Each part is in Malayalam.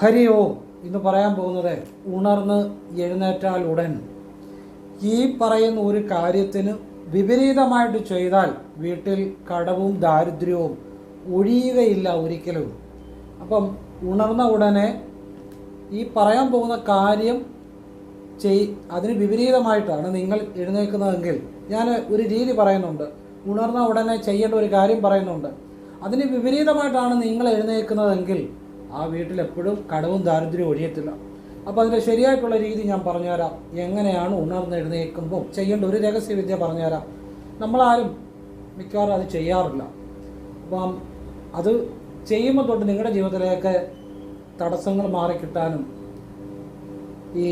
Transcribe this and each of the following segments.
ഹരി ഓം. ഇന്ന് പറയാൻ പോകുന്നത് ഉണർന്ന് എഴുന്നേറ്റാൽ ഉടൻ ഈ പറയുന്ന ഒരു കാര്യത്തിന് വിപരീതമായിട്ട് ചെയ്താൽ വീട്ടിൽ കടവും ദാരിദ്ര്യവും ഒഴിയുകയില്ല ഒരിക്കലും. അപ്പം ഉണർന്ന ഉടനെ ഈ പറയാൻ പോകുന്ന കാര്യം അതിന് വിപരീതമായിട്ടാണ് നിങ്ങൾ എഴുന്നേൽക്കുന്നതെങ്കിൽ ഞാൻ ഒരു രീതി പറയുന്നുണ്ട്. ഉണർന്ന ഉടനെ ചെയ്യേണ്ട ഒരു കാര്യം പറയുന്നുണ്ട്. അതിന് വിപരീതമായിട്ടാണ് നിങ്ങൾ എഴുന്നേൽക്കുന്നതെങ്കിൽ ആ വീട്ടിൽ എപ്പോഴും കടവും ദാരിദ്ര്യവും ഒഴിയത്തില്ല. അപ്പോൾ അതിൻ്റെ ശരിയായിട്ടുള്ള രീതി ഞാൻ പറഞ്ഞുതരാം. എങ്ങനെയാണ് ഉണർന്ന് എഴുന്നേൽക്കുമ്പോൾ ചെയ്യേണ്ട ഒരു രഹസ്യവിദ്യ പറഞ്ഞുതരാം. നമ്മളാരും മിക്കവാറും അത് ചെയ്യാറില്ല. അപ്പം അത് ചെയ്യുമ്പോൾ തൊട്ട് നിങ്ങളുടെ ജീവിതത്തിലേക്ക് തടസ്സങ്ങൾ മാറിക്കിട്ടാനും ഈ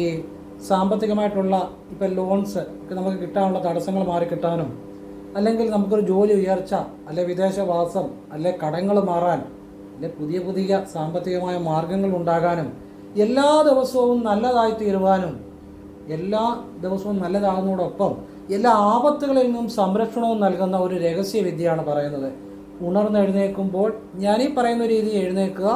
സാമ്പത്തികമായിട്ടുള്ള ഇപ്പം ലോൺസ് ഒക്കെ നമുക്ക് കിട്ടാനുള്ള തടസ്സങ്ങൾ മാറിക്കിട്ടാനും അല്ലെങ്കിൽ നമുക്കൊരു ജോലി ഉയർച്ച അല്ലെ വിദേശവാസം അല്ലെ കടങ്ങൾ മാറാൻ അല്ലെ പുതിയ പുതിയ സാമ്പത്തികമായ മാർഗങ്ങൾ ഉണ്ടാകാനും എല്ലാ ദിവസവും നല്ലതായി തീരുവാനും എല്ലാ ദിവസവും നല്ലതാകുന്നതോടൊപ്പം എല്ലാ ആപത്തുകളിൽ നിന്നും സംരക്ഷണവും നൽകുന്ന ഒരു രഹസ്യവിദ്യയാണ് പറയുന്നത്. ഉണർന്നെഴുന്നേൽക്കുമ്പോൾ ഞാനീ പറയുന്ന രീതി എഴുന്നേൽക്കുക.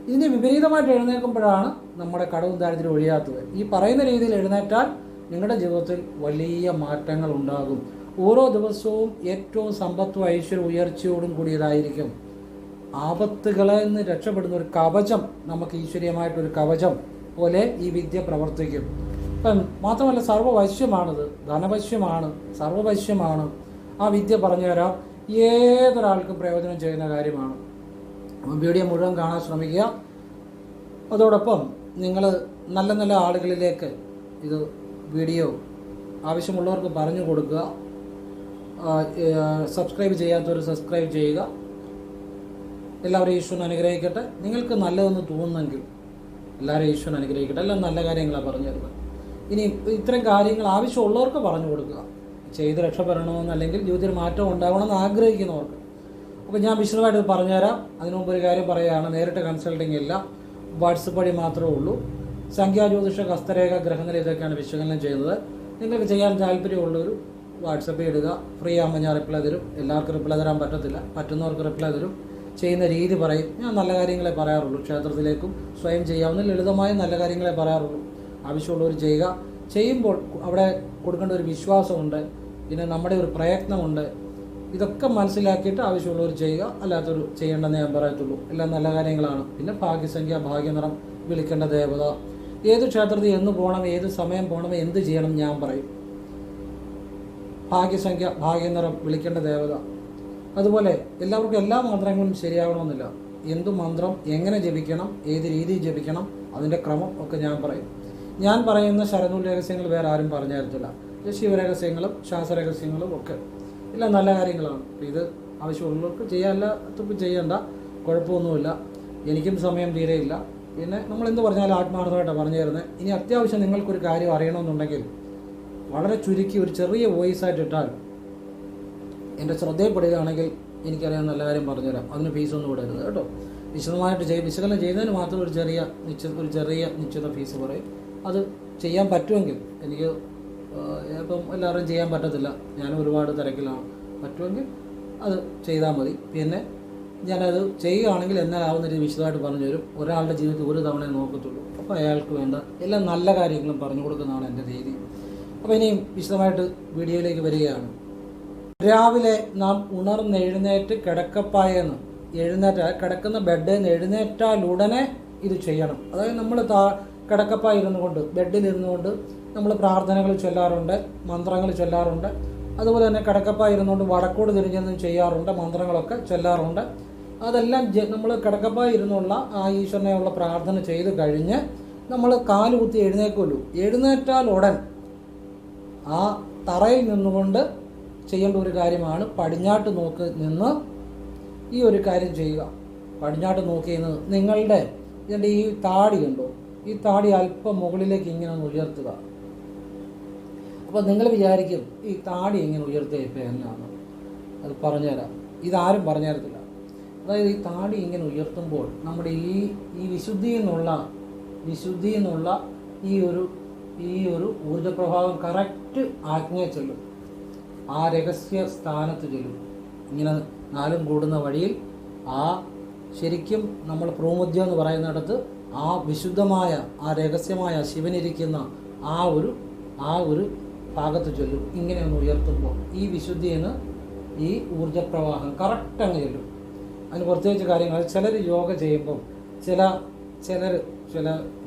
ഇതിന് വിപരീതമായിട്ട് എഴുന്നേൽക്കുമ്പോഴാണ് നമ്മുടെ കടവും ദാരിദ്ര്യം ഒഴിയാത്തത്. ഈ പറയുന്ന രീതിയിൽ എഴുന്നേറ്റാൽ നിങ്ങളുടെ ജീവിതത്തിൽ വലിയ മാറ്റങ്ങൾ ഉണ്ടാകും. ഓരോ ദിവസവും ഏറ്റവും സമ്പത്തും ഐശ്വര്യം ഉയർച്ചയോടും കൂടിയതായിരിക്കും. ആപത്തുകളിൽ നിന്ന് രക്ഷപ്പെടുന്ന ഒരു കവചം, നമുക്ക് ഈശ്വരീയമായിട്ടൊരു കവചം പോലെ ഈ വിദ്യ പ്രവർത്തിക്കും. ഇപ്പം മാത്രമല്ല സർവ്വവശ്യമാണിത്, ധനവശ്യമാണ്, സർവ്വവശ്യമാണ്. ആ വിദ്യ പറഞ്ഞുതരാം. ഏതൊരാൾക്കും പ്രയോജനം ചെയ്യുന്ന കാര്യമാണ്. വീഡിയോ മുഴുവൻ കാണാൻ ശ്രമിക്കുക. അതോടൊപ്പം നിങ്ങൾ നല്ല നല്ല ആളുകളിലേക്ക് ഇത് വീഡിയോ ആവശ്യമുള്ളവർക്ക് പറഞ്ഞു കൊടുക്കുക. സബ്സ്ക്രൈബ് ചെയ്യാത്തവർ സബ്സ്ക്രൈബ് ചെയ്യുക. എല്ലാവരും ഈശ്വരൻ അനുഗ്രഹിക്കട്ടെ. നിങ്ങൾക്ക് നല്ലതെന്ന് തോന്നുന്നെങ്കിൽ എല്ലാവരും ഈശ്വരൻ അനുഗ്രഹിക്കട്ടെ. എല്ലാം നല്ല കാര്യങ്ങളാണ് പറഞ്ഞു തരുന്നത്. ഇനി ഇത്തരം കാര്യങ്ങൾ ആവശ്യമുള്ളവർക്ക് പറഞ്ഞു കൊടുക്കുക. ചെയ്ത് രക്ഷപ്പെടണമെന്ന് അല്ലെങ്കിൽ ജീവിതത്തിൽ മാറ്റം ഉണ്ടാകണമെന്ന് ആഗ്രഹിക്കുന്നവർക്ക്. അപ്പോൾ ഞാൻ വിശദമായിട്ട് പറഞ്ഞുതരാം. അതിനു മുമ്പ് ഒരു കാര്യം പറയുകയാണ്, നേരിട്ട് കൺസൾട്ടിങ് ഇല്ല, വാട്സപ്പ് വഴി മാത്രമേ ഉള്ളൂ. സംഖ്യാജ്യോതിഷ, ഹസ്തരേഖ, ഗ്രഹനില ഇതൊക്കെയാണ് വിശകലനം ചെയ്യുന്നത്. നിങ്ങൾക്ക് ചെയ്യാൻ താല്പര്യമുള്ളൊരു വാട്സപ്പിൽ ഇടുക. ഫ്രീ ആകുമ്പോൾ ഞാൻ റിപ്ലൈ തരും. എല്ലാവർക്കും റിപ്ലൈ തരാൻ പറ്റത്തില്ല, പറ്റുന്നവർക്ക് റിപ്ലൈ തരും. ചെയ്യുന്ന രീതി പറയും. ഞാൻ നല്ല കാര്യങ്ങളെ പറയാറുള്ളൂ. ക്ഷേത്രത്തിലേക്കും സ്വയം ചെയ്യാവുന്ന ലളിതമായ നല്ല കാര്യങ്ങളെ പറയാറുള്ളൂ. ആവശ്യമുള്ളവർ ചെയ്യുക. ചെയ്യുമ്പോൾ അവിടെ കൊടുക്കേണ്ട ഒരു വിശ്വാസമുണ്ട്, പിന്നെ നമ്മുടെ ഒരു പ്രയത്നമുണ്ട്. ഇതൊക്കെ മനസ്സിലാക്കിയിട്ട് ആവശ്യമുള്ളവർ ചെയ്യുക, അല്ലാത്തൊരു ചെയ്യേണ്ടെന്ന് ഞാൻ പറയത്തുള്ളൂ. എല്ലാം നല്ല കാര്യങ്ങളാണ്. പിന്നെ ഭാഗ്യസംഖ്യ, ഭാഗ്യനിറം, വിളിക്കേണ്ട ദേവത, ഏത് ക്ഷേത്രത്തിൽ എന്ന് പോകണം, ഏത് സമയം പോകണം, എന്ത് ചെയ്യണം ഞാൻ പറയും. ഭാഗ്യസംഖ്യ, ഭാഗ്യനിറം, വിളിക്കേണ്ട ദേവത. അതുപോലെ എല്ലാവർക്കും എല്ലാ മന്ത്രങ്ങളും ശരിയാകണമെന്നില്ല. എന്തു മന്ത്രം എങ്ങനെ ജപിക്കണം, ഏത് രീതിയിൽ ജപിക്കണം, അതിൻ്റെ ക്രമം ഒക്കെ ഞാൻ പറയും. ഞാൻ പറയുന്ന ശരനൂൽ രഹസ്യങ്ങൾ വേറെ ആരും പറഞ്ഞു തരത്തില്ല. ശിവരഹസ്യങ്ങളും ശാസ്ത്രരഹസ്യങ്ങളും ഒക്കെ എല്ലാം നല്ല കാര്യങ്ങളാണ്. ഇത് ആവശ്യമുള്ളവർക്ക് ചെയ്യാല്ല, ചെയ്യണ്ട, കുഴപ്പമൊന്നുമില്ല. എനിക്കും സമയം തീരെയില്ല. പിന്നെ നമ്മളെന്ത് പറഞ്ഞാലും ആത്മാർത്ഥമായിട്ടാണ് പറഞ്ഞു തരുന്നത്. ഇനി അത്യാവശ്യം നിങ്ങൾക്കൊരു കാര്യം അറിയണമെന്നുണ്ടെങ്കിൽ വളരെ ചുരുക്കി ഒരു ചെറിയ വോയിസ് ആയിട്ട് ഇട്ടാൽ എൻ്റെ ശ്രദ്ധയിൽപ്പെടുകയാണെങ്കിൽ എനിക്കറിയാൻ നല്ല കാര്യം പറഞ്ഞുതരാം. അതിന് ഫീസൊന്നും വിടരുത് കേട്ടോ. വിശദമായിട്ട് വിശകലനം ചെയ്യുന്നതിന് മാത്രം ഒരു ചെറിയ നിശ്ചിത ഫീസ് പറയും. അത് ചെയ്യാൻ പറ്റുമെങ്കിൽ, എനിക്ക് ഇപ്പം എല്ലാവരും ചെയ്യാൻ പറ്റത്തില്ല, ഞാൻ ഒരുപാട് തിരക്കിലാണ്, പറ്റുമെങ്കിൽ അത് ചെയ്താൽ മതി. പിന്നെ ഞാനത് ചെയ്യുകയാണെങ്കിൽ എന്നാലാവുന്ന രീതി വിശദമായിട്ട് പറഞ്ഞു തരും. ഒരാളുടെ ജീവിതത്തിൽ ഒരു തവണയെ നോക്കത്തുള്ളൂ. അപ്പോൾ അയാൾക്ക് വേണ്ട എല്ലാ നല്ല കാര്യങ്ങളും പറഞ്ഞു കൊടുക്കുന്നതാണ് എൻ്റെ രീതി. അപ്പോൾ ഇനിയും വിശദമായിട്ട് വീഡിയോയിലേക്ക് വരികയാണ്. രാവിലെ നാം ഉണർന്നെഴുന്നേറ്റ് കിടക്കപ്പായെന്ന് കിടക്കുന്ന ബെഡിൽ നിന്ന് എഴുന്നേറ്റാൽ ഉടനെ ഇത് ചെയ്യണം. അതായത് നമ്മൾ കിടക്കപ്പായ ഇരുന്നു കൊണ്ട്, ബെഡിലിരുന്നു കൊണ്ട് നമ്മൾ പ്രാർത്ഥനകൾ ചൊല്ലാറുണ്ട്, മന്ത്രങ്ങൾ ചൊല്ലാറുണ്ട്. അതുപോലെ തന്നെ കിടക്കപ്പായ ഇരുന്നുകൊണ്ട് വടക്കോട് തിരിഞ്ഞെന്നും ചെയ്യാറുണ്ട്, മന്ത്രങ്ങളൊക്കെ ചൊല്ലാറുണ്ട്. അതെല്ലാം നമ്മൾ കിടക്കപ്പായ ഇരുന്നുള്ള ആ ഈശ്വരനെയുള്ള പ്രാർത്ഥന ചെയ്ത് കഴിഞ്ഞ് നമ്മൾ കാലുകുത്തി എഴുന്നേക്കുമല്ലോ. എഴുന്നേറ്റാൽ ഉടൻ ആ തറയിൽ നിന്നുകൊണ്ട് ചെയ്യേണ്ട ഒരു കാര്യമാണ് പടിഞ്ഞാട്ട് നോക്കി നിന്ന് ഈ ഒരു കാര്യം ചെയ്യുക. പടിഞ്ഞാട്ട് നോക്കി നിന്ന് നിങ്ങളുടെ ഇതിൻ്റെ ഈ താടി ഉണ്ടോ, ഈ താടി അല്പം മുകളിലേക്ക് ഇങ്ങനെ ഒന്ന് ഉയർത്തുക. അപ്പോൾ നിങ്ങൾ വിചാരിക്കും ഈ താടി ഇങ്ങനെ ഉയർത്തിയ ഇപ്പം എന്നാണ്. അത് പറഞ്ഞുതരാം. ഇതാരും പറഞ്ഞു തരത്തില്ല. അതായത് ഈ താടി ഇങ്ങനെ ഉയർത്തുമ്പോൾ നമ്മുടെ ഈ വിശുദ്ധിയിൽ നിന്നുള്ള ഈ ഒരു ഊർജ്ജപ്രഭാവം കറക്റ്റ് ആജ്ഞയെ ചെല്ലും. ആ രഹസ്യ സ്ഥാനത്ത് ചെല്ലും. ഇങ്ങനെ നാലും കൂടുന്ന വഴിയിൽ ആ ശരിക്കും നമ്മൾ ഭ്രൂമധ്യം എന്ന് പറയുന്നിടത്ത് ആ വിശുദ്ധമായ ആ രഹസ്യമായ ശിവനിരിക്കുന്ന ആ ഒരു ഭാഗത്ത് ചൊല്ലും. ഇങ്ങനെ ഒന്ന് ഉയർത്തുമ്പോൾ ഈ വിശുദ്ധിന്ന് ഈ ഊർജ്ജപ്രവാഹം കറക്റ്റ് അങ്ങ് ചെല്ലും. അതിന് പ്രത്യേകിച്ച് കാര്യങ്ങൾ ചിലർ യോഗ ചെയ്യുമ്പം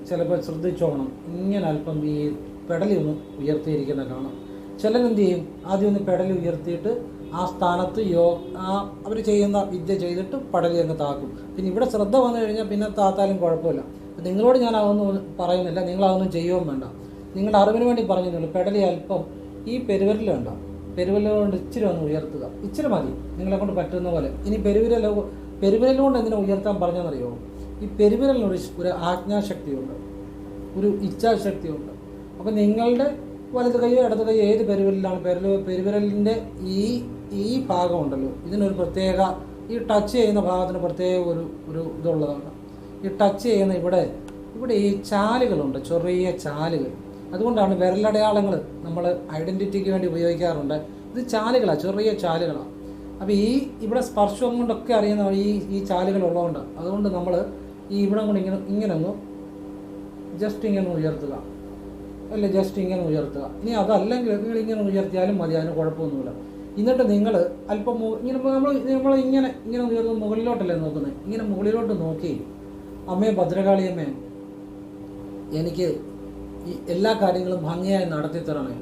ചിലപ്പോൾ ശ്രദ്ധിച്ചോണം, ഇങ്ങനെ അല്പം ഈ പെടലി ഒന്ന് ഉയർത്തിയിരിക്കുന്ന കാണാം. ചിലരെന്ത് ചെയ്യും, ആദ്യം ഒന്ന് പെടലി ഉയർത്തിയിട്ട് ആ സ്ഥാനത്ത് അവർ ചെയ്യുന്ന വിദ്യ ചെയ്തിട്ട് പടലി അങ്ങ് താക്കും. പിന്നെ ഇവിടെ ശ്രദ്ധ വന്നു കഴിഞ്ഞാൽ പിന്നെ താത്താലും കുഴപ്പമില്ല. നിങ്ങളോട് ഞാൻ അതൊന്നും പറയുന്നില്ല, നിങ്ങളതൊന്നും ചെയ്യുകയും വേണ്ട. നിങ്ങളുടെ അറിവിന് വേണ്ടി പറഞ്ഞിരുന്നുള്ളൂ. പെടലി അല്പം ഈ പെരുവിരലുണ്ട, പെരുവിരലുകൊണ്ട് ഇച്ചിരി ഒന്ന് ഉയർത്തുക, ഇച്ചിരി മതി നിങ്ങളെ കൊണ്ട് പറ്റുന്ന പോലെ. ഇനി പെരുവിരലുകൊണ്ട് എന്തിനാ ഉയർത്താൻ പറഞ്ഞെന്നറിയോ? ഈ പെരുവിരലിനൊരു ആജ്ഞാശക്തിയുണ്ട്, ഒരു ഇച്ഛാശക്തിയുണ്ട്. അപ്പം നിങ്ങളുടെ വലത് കൈയോ ഇടത് കൈയോ ഏത് പെരുവിരലാണ്, പെരുവിരലിൻ്റെ ഈ ഭാഗം ഉണ്ടല്ലോ, ഇതിനൊരു പ്രത്യേക, ഈ ടച്ച് ചെയ്യുന്ന ഭാഗത്തിന് പ്രത്യേക ഒരു ഇതുള്ളതാണ്. ഈ ടച്ച് ചെയ്യുന്ന ഇവിടെ ഈ ചാലുകളുണ്ട്, ചെറിയ ചാലുകൾ. അതുകൊണ്ടാണ് വിരലടയാളങ്ങൾ നമ്മൾ ഐഡൻറ്റിറ്റിക്ക് വേണ്ടി ഉപയോഗിക്കാറുണ്ട്. ഇത് ചാലുകളാണ്, ചെറിയ ചാലുകളാണ്. അപ്പോൾ ഇവിടെ സ്പർശം കൊണ്ടൊക്കെ അറിയുന്ന ഈ ചാലുകൾ ഉള്ളതുകൊണ്ട്, അതുകൊണ്ട് നമ്മൾ ഈ ഇവിടെ കൊണ്ട് ഇങ്ങനെ ഒന്ന് ജസ്റ്റ് ഇങ്ങനെ ഉയർത്തുക, അല്ല ജസ്റ്റ് ഇങ്ങനെ ഉയർത്തുക. ഇനി അതല്ലെങ്കിൽ നിങ്ങൾ ഇങ്ങനെ ഉയർത്തിയാലും മതി, അതിന് കുഴപ്പമൊന്നുമില്ല. എന്നിട്ട് നിങ്ങൾ അല്പം ഇങ്ങനെ നമ്മൾ ഇങ്ങനെ ഉയർന്ന് മുകളിലോട്ടല്ലേ നോക്കുന്നത്, ഇങ്ങനെ മുകളിലോട്ട് നോക്കി, അമ്മേ ഭദ്രകാളിയമ്മേ, എനിക്ക് ഈ എല്ലാ കാര്യങ്ങളും ഭംഗിയായി നടത്തിത്തരണേ,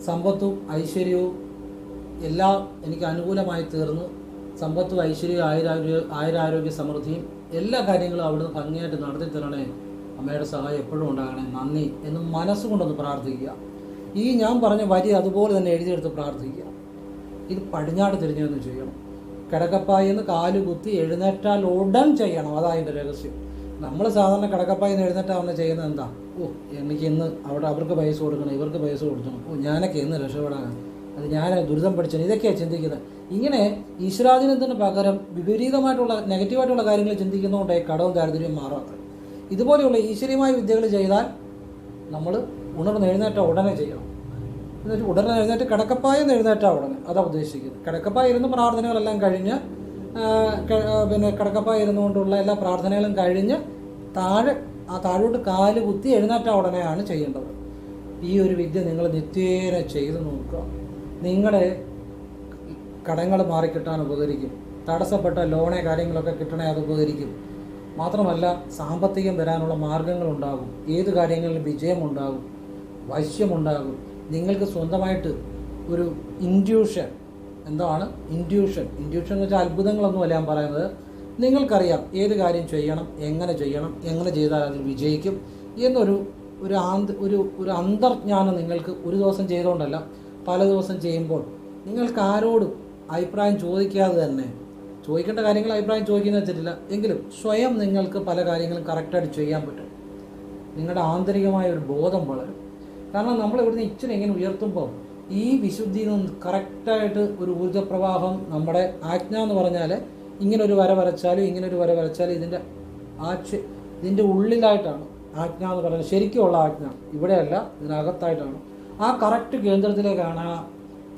സമ്പത്തും ഐശ്വര്യവും എല്ലാം എനിക്ക് അനുകൂലമായി തീർന്ന്, സമ്പത്തും ഐശ്വര്യവും ആയുരാരോഗ്യ സമൃദ്ധിയും എല്ലാ കാര്യങ്ങളും അവിടുന്ന് ഭംഗിയായിട്ട് നടത്തിത്തരണേ, അമ്മയുടെ സഹായം എപ്പോഴും ഉണ്ടാകണേ, നന്ദി എന്ന് മനസ്സുകൊണ്ടൊന്ന് പ്രാർത്ഥിക്കുക. ഈ ഞാൻ പറഞ്ഞ വരി അതുപോലെ തന്നെ എഴുതിയെടുത്ത് പ്രാർത്ഥിക്കുക. ഇത് പടിഞ്ഞാട്ട് തിരിഞ്ഞൊന്ന് ചെയ്യണം. കിടക്കപ്പായെന്ന് കാലുകുത്തി എഴുന്നേറ്റാൽ ഉടൻ ചെയ്യണം, അതായതിൻ്റെ രഹസ്യം. നമ്മൾ സാധാരണ കിടക്കപ്പായെന്ന് എഴുന്നേറ്റാവുന്ന ചെയ്യുന്നത് എന്താ? എനിക്ക് ഇന്ന് അവർക്ക് പൈസ കൊടുക്കണം, ഇവർക്ക് പൈസ കൊടുക്കണം, ഞാനൊക്കെ ഇന്ന് രക്ഷപ്പെടാനാണ്, അത് ഞാൻ ദുരിതം പഠിച്ചു, ഇതൊക്കെയാണ് ചിന്തിക്കുന്നത്. ഇങ്ങനെ ഈശ്വരാധീനത്തിന് പകരം വിപരീതമായിട്ടുള്ള നെഗറ്റീവായിട്ടുള്ള കാര്യങ്ങൾ ചിന്തിക്കുന്നതുകൊണ്ട് കടവും ദാരിദ്ര്യവും മാറാത്തത്. ഇതുപോലെയുള്ള ഈശ്വരീയമായ വിദ്യകൾ ചെയ്താൽ നമ്മൾ ഉണർന്ന് എഴുന്നേറ്റ ഉടനെ ചെയ്യണം. എന്നിട്ട് ഉടനെ എഴുന്നേറ്റ് കിടക്കപ്പായെന്ന് എഴുന്നേറ്റാ ഉടനെ, അതാണ് ഉദ്ദേശിക്കുന്നത്. കിടക്കപ്പായ ഇരുന്ന് പ്രാർത്ഥനകളെല്ലാം കഴിഞ്ഞ് പിന്നെ കിടക്കപ്പായ ഇരുന്നുകൊണ്ടുള്ള എല്ലാ പ്രാർത്ഥനകളും കഴിഞ്ഞ് താഴോട്ട് കാല് കുത്തി എഴുന്നേറ്റ ഉടനെയാണ് ചെയ്യേണ്ടത്. ഈ ഒരു വിദ്യ നിങ്ങൾ നിത്യേന ചെയ്ത് നോക്കുക. നിങ്ങളുടെ കടങ്ങൾ മാറിക്കിട്ടാൻ ഉപകരിക്കും. തടസ്സപ്പെട്ട ലോണെ കാര്യങ്ങളൊക്കെ കിട്ടണേ അത് ഉപകരിക്കും. മാത്രമല്ല സാമ്പത്തികം വരാനുള്ള മാർഗങ്ങളുണ്ടാകും. ഏത് കാര്യങ്ങളിലും വിജയമുണ്ടാകും, വശ്യമുണ്ടാകും. നിങ്ങൾക്ക് സ്വന്തമായിട്ട് ഒരു ഇൻഡ്യൂഷൻ, എന്താണ് ഇൻഡ്യൂഷൻ എന്ന് വെച്ചാൽ അത്ഭുതങ്ങളൊന്നുമല്ല ഞാൻ പറയുന്നത്. നിങ്ങൾക്കറിയാം ഏത് കാര്യം ചെയ്യണം, എങ്ങനെ ചെയ്താൽ അതിൽ വിജയിക്കും ഒരു അന്തർജ്ഞാനം നിങ്ങൾക്ക് ഒരു ദിവസം ചെയ്തുകൊണ്ടല്ല, പല ദിവസം ചെയ്യുമ്പോൾ നിങ്ങൾക്ക് ആരോടും അഭിപ്രായം ചോദിക്കാതെ തന്നെ, ചോദിക്കേണ്ട കാര്യങ്ങൾ അഭിപ്രായം ചോദിക്കുന്ന വെച്ചിട്ടില്ല എങ്കിലും സ്വയം നിങ്ങൾക്ക് പല കാര്യങ്ങളും കറക്റ്റായിട്ട് ചെയ്യാൻ പറ്റും. നിങ്ങളുടെ ആന്തരികമായ ഒരു ബോധം വളരും. കാരണം നമ്മൾ ഇവിടുന്ന് ഇച്ചിരി ഇങ്ങനെ ഉയർത്തുമ്പോൾ ഈ വിശുദ്ധിയിൽ നിന്ന് കറക്റ്റായിട്ട് ഒരു ഊർജ്ജപ്രവാഹം, നമ്മുടെ ആജ്ഞ എന്ന് പറഞ്ഞാൽ ഇങ്ങനെ ഒരു വര വരച്ചാലും ഇതിൻ്റെ ഉള്ളിലായിട്ടാണ് ആജ്ഞ എന്ന് പറയുന്നത്. ശരിക്കുമുള്ള ആജ്ഞ ഇവിടെയല്ല, ഇതിനകത്തായിട്ടാണ്. ആ കറക്റ്റ് കേന്ദ്രത്തിലേക്കാണ് ആ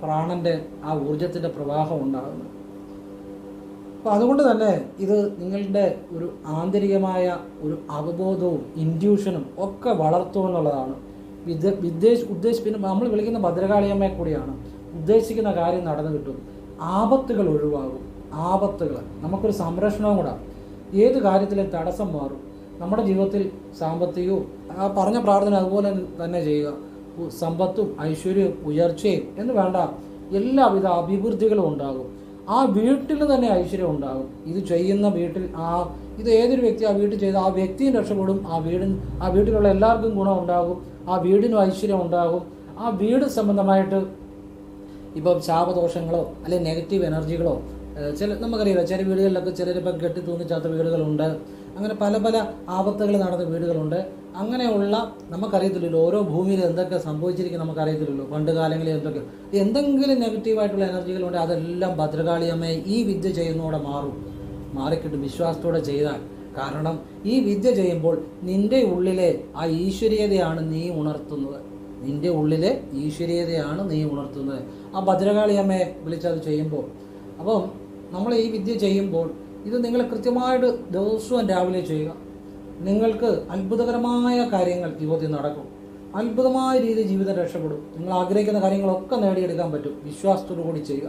പ്രാണൻ്റെ ആ ഊർജത്തിൻ്റെ പ്രവാഹം ഉണ്ടാകുന്നത്. അപ്പോൾ അതുകൊണ്ട് തന്നെ ഇത് നിങ്ങളുടെ ഒരു ആന്തരികമായ ഒരു അവബോധവും ഇൻഡ്യൂഷനും ഒക്കെ വളർത്തുമെന്നുള്ളതാണ് പിന്നെ നമ്മൾ വിളിക്കുന്ന ഭദ്രകാളിയമ്മയെ കൂടിയാണ്. ഉദ്ദേശിക്കുന്ന കാര്യം നടന്നു കിട്ടും, ആപത്തുകൾ ഒഴിവാകും. നമുക്കൊരു സംരക്ഷണവും കൂടെ, ഏത് കാര്യത്തിലും തടസ്സം മാറും. നമ്മുടെ ജീവിതത്തിൽ സാമ്പത്തികവും ആ പറഞ്ഞ പ്രാർത്ഥന അതുപോലെ തന്നെ ചെയ്യുക. സമ്പത്തും ഐശ്വര്യവും ഉയർച്ചയും എന്ന് വേണ്ട, എല്ലാവിധ അഭിവൃദ്ധികളും ഉണ്ടാകും. ആ വീട്ടിൽ തന്നെ ഐശ്വര്യം ഉണ്ടാകും. ഇത് ചെയ്യുന്ന വീട്ടിൽ ഇത് ഏതൊരു വ്യക്തി ആ വീട്ടിൽ ചെയ്ത് ആ വ്യക്തിയും രക്ഷപ്പെടും. ആ വീട്ടിലുള്ള എല്ലാവർക്കും ഗുണം ഉണ്ടാകും. ആ വീടിനും ഐശ്വര്യം ഉണ്ടാകും. ആ വീട് സംബന്ധമായിട്ട് ഇപ്പം ശാപദോഷങ്ങളോ അല്ലെങ്കിൽ നെഗറ്റീവ് എനർജികളോ നമുക്കറിയില്ല, ചില വീടുകളിലൊക്കെ ചിലരിപ്പം കെട്ടി തൂങ്ങിച്ചാത്ത വീടുകളുണ്ട്. അങ്ങനെ പല ആപത്തുകൾ നടന്ന വീടുകളുണ്ട്. അങ്ങനെയുള്ള നമുക്കറിയത്തില്ലല്ലോ, ഓരോ ഭൂമിയിൽ എന്തൊക്കെ സംഭവിച്ചിരിക്കും നമുക്കറിയത്തില്ലല്ലോ. പണ്ട് കാലങ്ങളിൽ എന്തെങ്കിലും നെഗറ്റീവായിട്ടുള്ള എനർജികളുണ്ട്, അതെല്ലാം ഭദ്രകാളിയമ്മയെ ഈ വിദ്യ ചെയ്യുന്നതോടെ മാറിക്കിട്ടും വിശ്വാസത്തോടെ ചെയ്താൽ. കാരണം ഈ വിദ്യ ചെയ്യുമ്പോൾ നിന്റെ ഉള്ളിലെ ആ ഈശ്വരീയതയാണ് നീ ഉണർത്തുന്നത്. ആ ഭദ്രകാളിയമ്മയെ വിളിച്ചത് ചെയ്യുമ്പോൾ. അപ്പം നമ്മൾ ഈ വിദ്യ ചെയ്യുമ്പോൾ ഇത് നിങ്ങൾ കൃത്യമായിട്ട് ദിവസവും രാവിലെ ചെയ്യുക. നിങ്ങൾക്ക് അത്ഭുതകരമായ കാര്യങ്ങൾ ജീവിതത്തിൽ നടക്കും. അത്ഭുതമായ രീതിയിൽ ജീവിതം രക്ഷപ്പെടും. നിങ്ങൾ ആഗ്രഹിക്കുന്ന കാര്യങ്ങളൊക്കെ നേടിയെടുക്കാൻ പറ്റും. വിശ്വാസത്തോടു കൂടി ചെയ്യുക.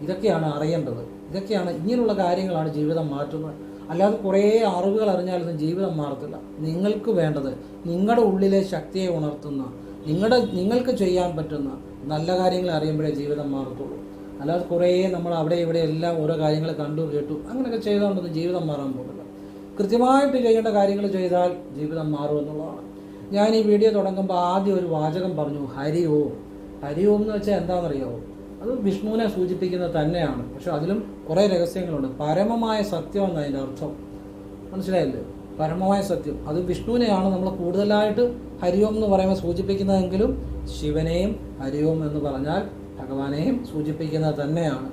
ഇതൊക്കെയാണ് അറിയേണ്ടത്. ഇങ്ങനെയുള്ള കാര്യങ്ങളാണ് ജീവിതം മാറ്റുന്നത്. അല്ലാതെ കുറേ അറിവുകൾ അറിഞ്ഞാലൊന്നും ജീവിതം മാറത്തില്ല. നിങ്ങൾക്ക് വേണ്ടത് നിങ്ങളുടെ ഉള്ളിലെ ശക്തിയെ ഉണർത്തുന്ന, നിങ്ങൾക്ക് ചെയ്യാൻ പറ്റുന്ന നല്ല കാര്യങ്ങൾ അറിയുമ്പോഴേ ജീവിതം മാറത്തുള്ളൂ. അല്ലാതെ കുറേ നമ്മൾ അവിടെ ഇവിടെ എല്ലാം ഓരോ കാര്യങ്ങൾ കണ്ടു കേട്ടു അങ്ങനെയൊക്കെ ചെയ്തുകൊണ്ടൊന്നും ജീവിതം മാറാൻ പോകുന്നില്ല. കൃത്യമായിട്ട് ചെയ്യേണ്ട കാര്യങ്ങൾ ചെയ്താൽ ജീവിതം മാറുമെന്നുള്ളതാണ്. ഞാൻ ഈ വീഡിയോ തുടങ്ങുമ്പോൾ ആദ്യം ഒരു വാചകം പറഞ്ഞു, ഹരി ഓം. ഹരി ഓം എന്ന് വെച്ചാൽ എന്താണെന്നറിയാമോ? അത് വിഷ്ണുവിനെ സൂചിപ്പിക്കുന്നത് തന്നെയാണ്. പക്ഷെ അതിലും കുറേ രഹസ്യങ്ങളുണ്ട്. പരമമായ സത്യം എന്നതിൻ്റെ അർത്ഥം മനസ്സിലായില്ലേ? പരമമായ സത്യം അത് വിഷ്ണുവിനെയാണ് നമ്മൾ കൂടുതലായിട്ട് ഹരിയോം എന്ന് പറയുമ്പോൾ സൂചിപ്പിക്കുന്നതെങ്കിലും ശിവനെയും ഹരിയോം എന്ന് പറഞ്ഞാൽ ഭഗവാനെയും സൂചിപ്പിക്കുന്നത് തന്നെയാണ്.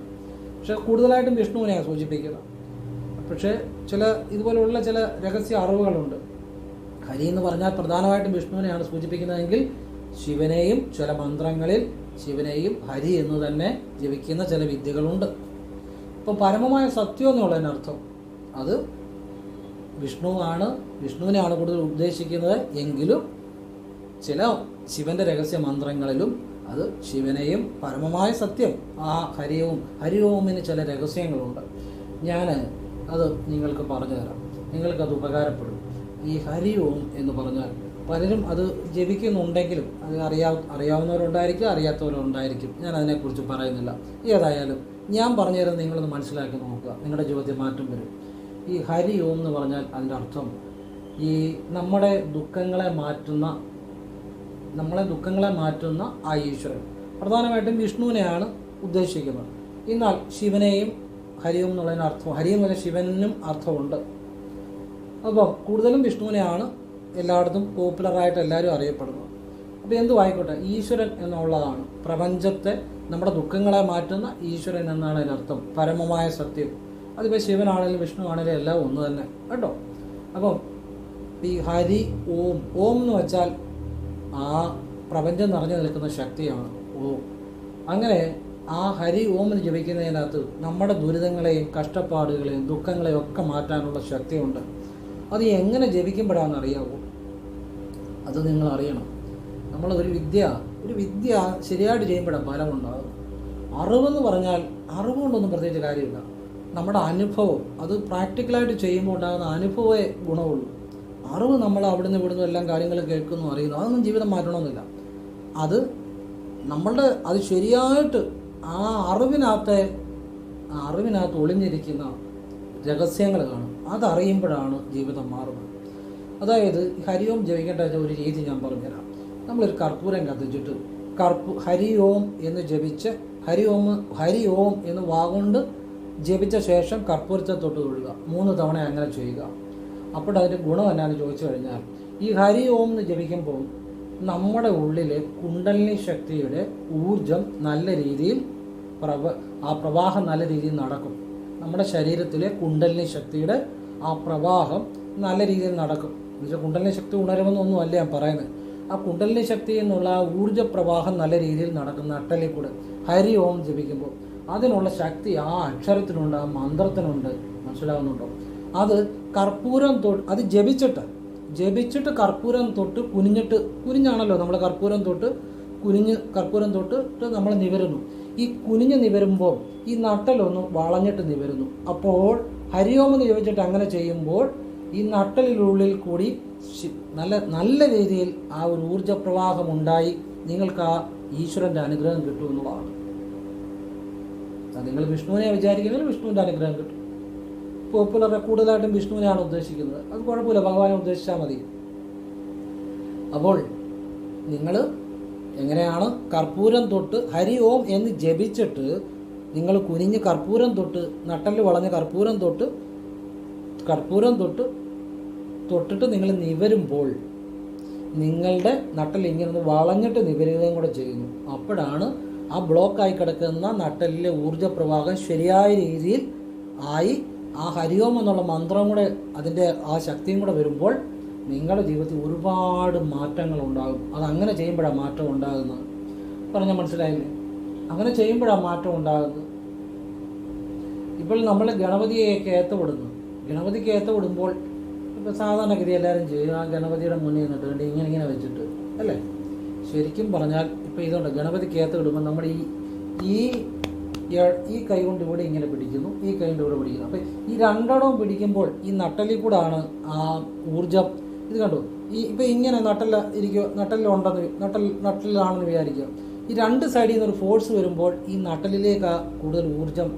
പക്ഷെ കൂടുതലായിട്ടും വിഷ്ണുവിനെയാണ് സൂചിപ്പിക്കുന്നത്. പക്ഷേ ഇതുപോലുള്ള ചില രഹസ്യ അറിവുകളുണ്ട്. ഹരി എന്ന് പറഞ്ഞാൽ പ്രധാനമായിട്ടും വിഷ്ണുവിനെയാണ് സൂചിപ്പിക്കുന്നതെങ്കിൽ ശിവനെയും ചില മന്ത്രങ്ങളിൽ ശിവനെയും ഹരി എന്ന് തന്നെ ജപിക്കുന്ന ചില വിദ്യകളുണ്ട്. ഇപ്പോൾ പരമമായ സത്യം എന്നുള്ളതിനർത്ഥം അത് വിഷ്ണുവിനെയാണ് കൂടുതൽ ഉദ്ദേശിക്കുന്നത്. എങ്കിലും ചില ശിവന്റെ രഹസ്യ മന്ത്രങ്ങളിലും അത് ശിവനെയും പരമമായ സത്യം ആ ഹരി ഓമിന് ചില രഹസ്യങ്ങളുണ്ട്. ഞാൻ അത് നിങ്ങൾക്ക് പറഞ്ഞു തരാം. നിങ്ങൾക്കത് ഉപകാരപ്പെടും. ഈ ഹരി ഓം എന്ന് പറഞ്ഞാൽ പലരും അത് ജപിക്കുന്നുണ്ടെങ്കിലും അത് അറിയാവുന്നവരുണ്ടായിരിക്കും, അറിയാത്തവരുണ്ടായിരിക്കും. ഞാൻ അതിനെക്കുറിച്ച് പറയുന്നില്ല. ഏതായാലും ഞാൻ പറഞ്ഞു തരുന്നത് നിങ്ങളൊന്ന് മനസ്സിലാക്കി നോക്കുക. നിങ്ങളുടെ ജീവിതത്തിൽ മാറ്റം വരും. ഈ ഹരി ഓം എന്ന് പറഞ്ഞാൽ അതിൻ്റെ അർത്ഥം ഈ നമ്മളെ ദുഃഖങ്ങളെ മാറ്റുന്ന ആ ഈശ്വരൻ, പ്രധാനമായിട്ടും വിഷ്ണുവിനെയാണ് ഉദ്ദേശിക്കുന്നത്. എന്നാൽ ശിവനെയും ഹരി ഓം എന്നുള്ളതിന് അർത്ഥം, ഹരി എന്ന് പറഞ്ഞാൽ ശിവനും അർത്ഥമുണ്ട്. അപ്പം കൂടുതലും വിഷ്ണുവിനെയാണ് എല്ലായിടത്തും പോപ്പുലറായിട്ട് എല്ലാവരും അറിയപ്പെടുന്നത്. അപ്പോൾ എന്തും ആയിക്കോട്ടെ, ഈശ്വരൻ എന്നുള്ളതാണ് പ്രപഞ്ചത്തെ, നമ്മുടെ ദുഃഖങ്ങളെ മാറ്റുന്ന ഈശ്വരൻ എന്നാണ് അതിനർത്ഥം. പരമമായ സത്യം. അതിപ്പോൾ ശിവനാണെങ്കിലും വിഷ്ണു ആണെങ്കിലും എല്ലാം ഒന്ന് തന്നെ കേട്ടോ. അപ്പം ഈ ഹരി ഓം, ഓം എന്ന് വെച്ചാൽ ആ പ്രപഞ്ചം നിറഞ്ഞു നിൽക്കുന്ന ശക്തിയാണ് ഓം. അങ്ങനെ ആ ഹരി ഓമിന് ജപിക്കുന്നതിനകത്ത് നമ്മുടെ ദുരിതങ്ങളെയും കഷ്ടപ്പാടുകളെയും ദുഃഖങ്ങളെയും ഒക്കെ മാറ്റാനുള്ള ശക്തിയുണ്ട്. അത് എങ്ങനെ ജപിക്കുമ്പോഴാണെന്നറിയാവൂ? അത് നിങ്ങൾ അറിയണം. നമ്മൾ ഒരു വിദ്യ ശരിയായിട്ട് ചെയ്യുമ്പോഴാണ് ഫലമുണ്ടാകും. അറിവെന്ന് പറഞ്ഞാൽ അറിവ് കൊണ്ടൊന്നും പ്രത്യേകിച്ച് കാര്യമില്ല. നമ്മുടെ അനുഭവം, അത് പ്രാക്ടിക്കലായിട്ട് ചെയ്യുമ്പോൾ ഉണ്ടാകുന്ന അനുഭവമേ ഗുണമുള്ളൂ. അറിവ് നമ്മൾ അവിടുന്ന് ഇവിടുന്ന് എല്ലാം കാര്യങ്ങൾ കേൾക്കുന്നു, അറിയുന്നു, അതൊന്നും ജീവിതം മാറ്റണമെന്നില്ല. അത് ശരിയായിട്ട് ആ അറിവിനകത്ത് ഒളിഞ്ഞിരിക്കുന്ന രഹസ്യങ്ങൾ കാണും. അതറിയുമ്പോഴാണ് ജീവിതം മാറുന്നത്. അതായത് ഹരിയോം ജപിക്കേണ്ട ഒരു രീതി ഞാൻ പറഞ്ഞുതരാം. നമ്മളൊരു കർപ്പൂരം കത്തിച്ചിട്ട് ഹരി ഓം എന്ന് ജപിച്ച് ഹരി ഓം എന്ന് വാഗൊണ്ട് ജപിച്ച ശേഷം കർപ്പൂരത്തെ തൊട്ട് തൊഴുക. 3 തവണ അങ്ങനെ ചെയ്യുക. അപ്പോഴതിൻ്റെ ഗുണം എന്നാന്ന് ചോദിച്ചു കഴിഞ്ഞാൽ, ഈ ഹരി ഓം എന്ന് ജപിക്കുമ്പോൾ നമ്മുടെ ഉള്ളിലെ കുണ്ടലിനി ശക്തിയുടെ ഊർജം നല്ല രീതിയിൽ ആ പ്രവാഹം നല്ല രീതിയിൽ നടക്കും. നമ്മുടെ ശരീരത്തിലെ കുണ്ടലിനി ശക്തിയുടെ ആ പ്രവാഹം നല്ല രീതിയിൽ നടക്കും. എന്നുവെച്ചാൽ കുണ്ടലിനി ശക്തി ഉണരുമെന്നൊന്നും അല്ല ഞാൻ പറയുന്നത്. ആ കുണ്ടലിനി ശക്തി എന്നുള്ള ആ ഊർജ്ജ പ്രവാഹം നല്ല രീതിയിൽ നടക്കുന്ന നട്ടലിൽ കൂടെ ഹരി ഓം ജപിക്കുമ്പോൾ അതിനുള്ള ശക്തി ആ അക്ഷരത്തിനുണ്ട്, ആ മന്ത്രത്തിനുണ്ട്. മനസ്സിലാവുന്നുണ്ടോ? അത് കർപ്പൂരം തൊട്ട് അത് ജപിച്ചിട്ട് കർപ്പൂരം തൊട്ട് കുനിഞ്ഞാണല്ലോ നമ്മൾ കർപ്പൂരം തൊട്ട് നമ്മൾ നിവരുന്നു. ഈ കുനിഞ്ഞ് നിവരുമ്പോൾ ഈ നട്ടലൊന്ന് വളഞ്ഞിട്ട് നിവരുന്നു. അപ്പോൾ ഹരിയോമെന്ന് ജപിച്ചിട്ട് അങ്ങനെ ചെയ്യുമ്പോൾ ഈ നട്ടലിനുള്ളിൽ കൂടി നല്ല രീതിയിൽ ആ ഒരു ഊർജ്ജപ്രവാഹം ഉണ്ടായി നിങ്ങൾക്ക് ആ ഈശ്വരൻ്റെ അനുഗ്രഹം കിട്ടുമെന്നുള്ളതാണ്. നിങ്ങൾ വിഷ്ണുവിനെ വിചാരിക്കുന്നെങ്കിൽ വിഷ്ണുവിൻ്റെ അനുഗ്രഹം കിട്ടും. പോപ്പുലറെ കൂടുതലായിട്ടും വിഷ്ണുവിനെയാണ് ഉദ്ദേശിക്കുന്നത്. അത് കുഴപ്പമില്ല, ഭഗവാനെ ഉദ്ദേശിച്ചാൽ മതി. അപ്പോൾ നിങ്ങൾ എങ്ങനെയാണ് കർപ്പൂരം തൊട്ട് ഹരി ഓം എന്ന് ജപിച്ചിട്ട് നിങ്ങൾ കുനിഞ്ഞ് കർപ്പൂരം തൊട്ട് നട്ടല് വളഞ്ഞ് കർപ്പൂരം തൊട്ടിട്ട് നിങ്ങൾ നിവരുമ്പോൾ നിങ്ങളുടെ നട്ടൽ ഇങ്ങനെ വളഞ്ഞിട്ട് നിവരുകയും കൂടെ ചെയ്യുന്നു. അപ്പോഴാണ് ആ ബ്ലോക്കായി കിടക്കുന്ന നട്ടലിലെ ഊർജ്ജപ്രവാഹം ശരിയായ രീതിയിൽ ആയി ആ ഹരിയോം എന്നുള്ള മന്ത്രം കൂടെ അതിൻ്റെ ആ ശക്തിയും കൂടെ വരുമ്പോൾ നിങ്ങളുടെ ജീവിതത്തിൽ ഒരുപാട് മാറ്റങ്ങൾ ഉണ്ടാകും. അതങ്ങനെ ചെയ്യുമ്പോഴാണ് മാറ്റം ഉണ്ടാകുന്നത്. പറഞ്ഞാൽ മനസ്സിലായില്ലേ? അങ്ങനെ ചെയ്യുമ്പോഴാണ് മാറ്റം ഉണ്ടാകുന്നത്. ഇപ്പോൾ നമ്മൾ ഗണപതിക്ക് ഏത്തവിടുമ്പോൾ ഇപ്പോൾ സാധാരണഗതി എല്ലാവരും ചെയ്യും, ആ ഗണപതിയുടെ മുന്നിൽ നിന്നിട്ട് വേണ്ടി ഇങ്ങനെ ഇങ്ങനെ വെച്ചിട്ട് അല്ലേ. ശരിക്കും പറഞ്ഞാൽ ഇപ്പോൾ ഇതുണ്ട്, ഗണപതിക്കകത്ത് ഇടുമ്പോൾ നമ്മൾ ഈ ഈ കൈ കൊണ്ട് ഇവിടെ ഇങ്ങനെ പിടിക്കുന്നു, ഈ കൈ കൊണ്ട് ഇവിടെ പിടിക്കുന്നു. അപ്പം ഈ രണ്ടിടവും പിടിക്കുമ്പോൾ ഈ നട്ടലിൽ കൂടാണ് ആ ഊർജം. ഇത് കണ്ടു, ഈ ഇപ്പം ഇങ്ങനെ നട്ടലിലുണ്ടെന്ന് നട്ടലിലാണെന്ന് വിചാരിക്കുക. ഈ രണ്ട് സൈഡിൽ നിന്ന് ഒരു ഫോഴ്സ് വരുമ്പോൾ ഈ നട്ടലിലേക്ക് കൂടുതൽ ഊർജം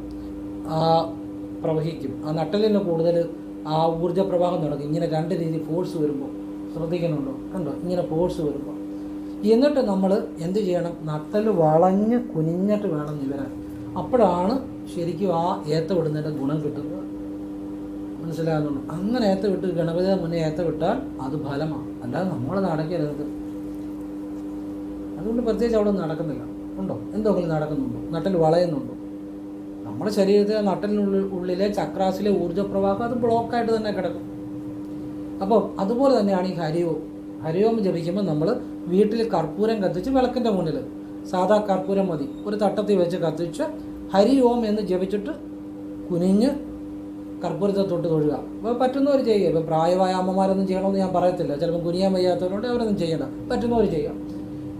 പ്രവഹിക്കും. ആ നട്ടലിന് കൂടുതൽ ആ ഊർജ്ജ പ്രവാഹം നടക്കും. ഇങ്ങനെ രണ്ട് രീതി ഫോഴ്സ് വരുമ്പോൾ ശ്രദ്ധിക്കുന്നുണ്ടോ? കണ്ടോ, ഇങ്ങനെ ഫോഴ്സ് വരുമ്പോൾ. എന്നിട്ട് നമ്മൾ എന്ത് ചെയ്യണം? നട്ടൽ വളഞ്ഞ് കുനിഞ്ഞിട്ട് വേണം നിവരാൻ. അപ്പോഴാണ് ശരിക്കും ആ ഏത്ത വിടുന്നതിൻ്റെ ഗുണം കിട്ടുന്നത്. മനസ്സിലാകുന്നുണ്ടോ? അങ്ങനെ ഏത്ത വിട്ട് ഗണപതിയുടെ മുന്നേ ഏത്ത വിട്ടാൽ അത് ഫലമാണ്, അല്ലാതെ നമ്മളത് അടയ്ക്കരുത്. അതുകൊണ്ട് പ്രത്യേകിച്ച് അവിടെ ഒന്നും നടക്കുന്നില്ല. ഉണ്ടോ? എന്തെങ്കിലും നടക്കുന്നുണ്ടോ? നട്ടൽ വളയുന്നുണ്ടോ? നമ്മുടെ ശരീരത്തിലെ നട്ടലിനുള്ളിലെ ചക്രാസിലെ ഊർജ്ജപ്രവാഹം അത് ബ്ലോക്കായിട്ട് തന്നെ കിടക്കും. അപ്പോൾ അതുപോലെ തന്നെയാണ് ഈ ഹരിയോം ജപിക്കുമ്പോൾ നമ്മൾ വീട്ടിൽ കർപ്പൂരം കത്തിച്ച് വിളക്കിൻ്റെ മുന്നിൽ സാധാ കർപ്പൂരം മതി, ഒരു തട്ടത്തിൽ വെച്ച് കത്തിച്ച് ഹരി ഓം എന്ന് ജപിച്ചിട്ട് കുനിഞ്ഞ് കർപ്പൂരത്തെ തൊട്ട് തൊഴുക. അപ്പോൾ പറ്റുന്നവർ ചെയ്യുക. ഇപ്പോൾ പ്രായമായ അമ്മമാരൊന്നും ചെയ്യണമെന്ന് ഞാൻ പറയത്തില്ല, ചിലപ്പോൾ കുനിയാൻ വയ്യാത്തവരുണ്ട്, അവരൊന്നും ചെയ്യണ്ട, പറ്റുന്നവർ ചെയ്യുക.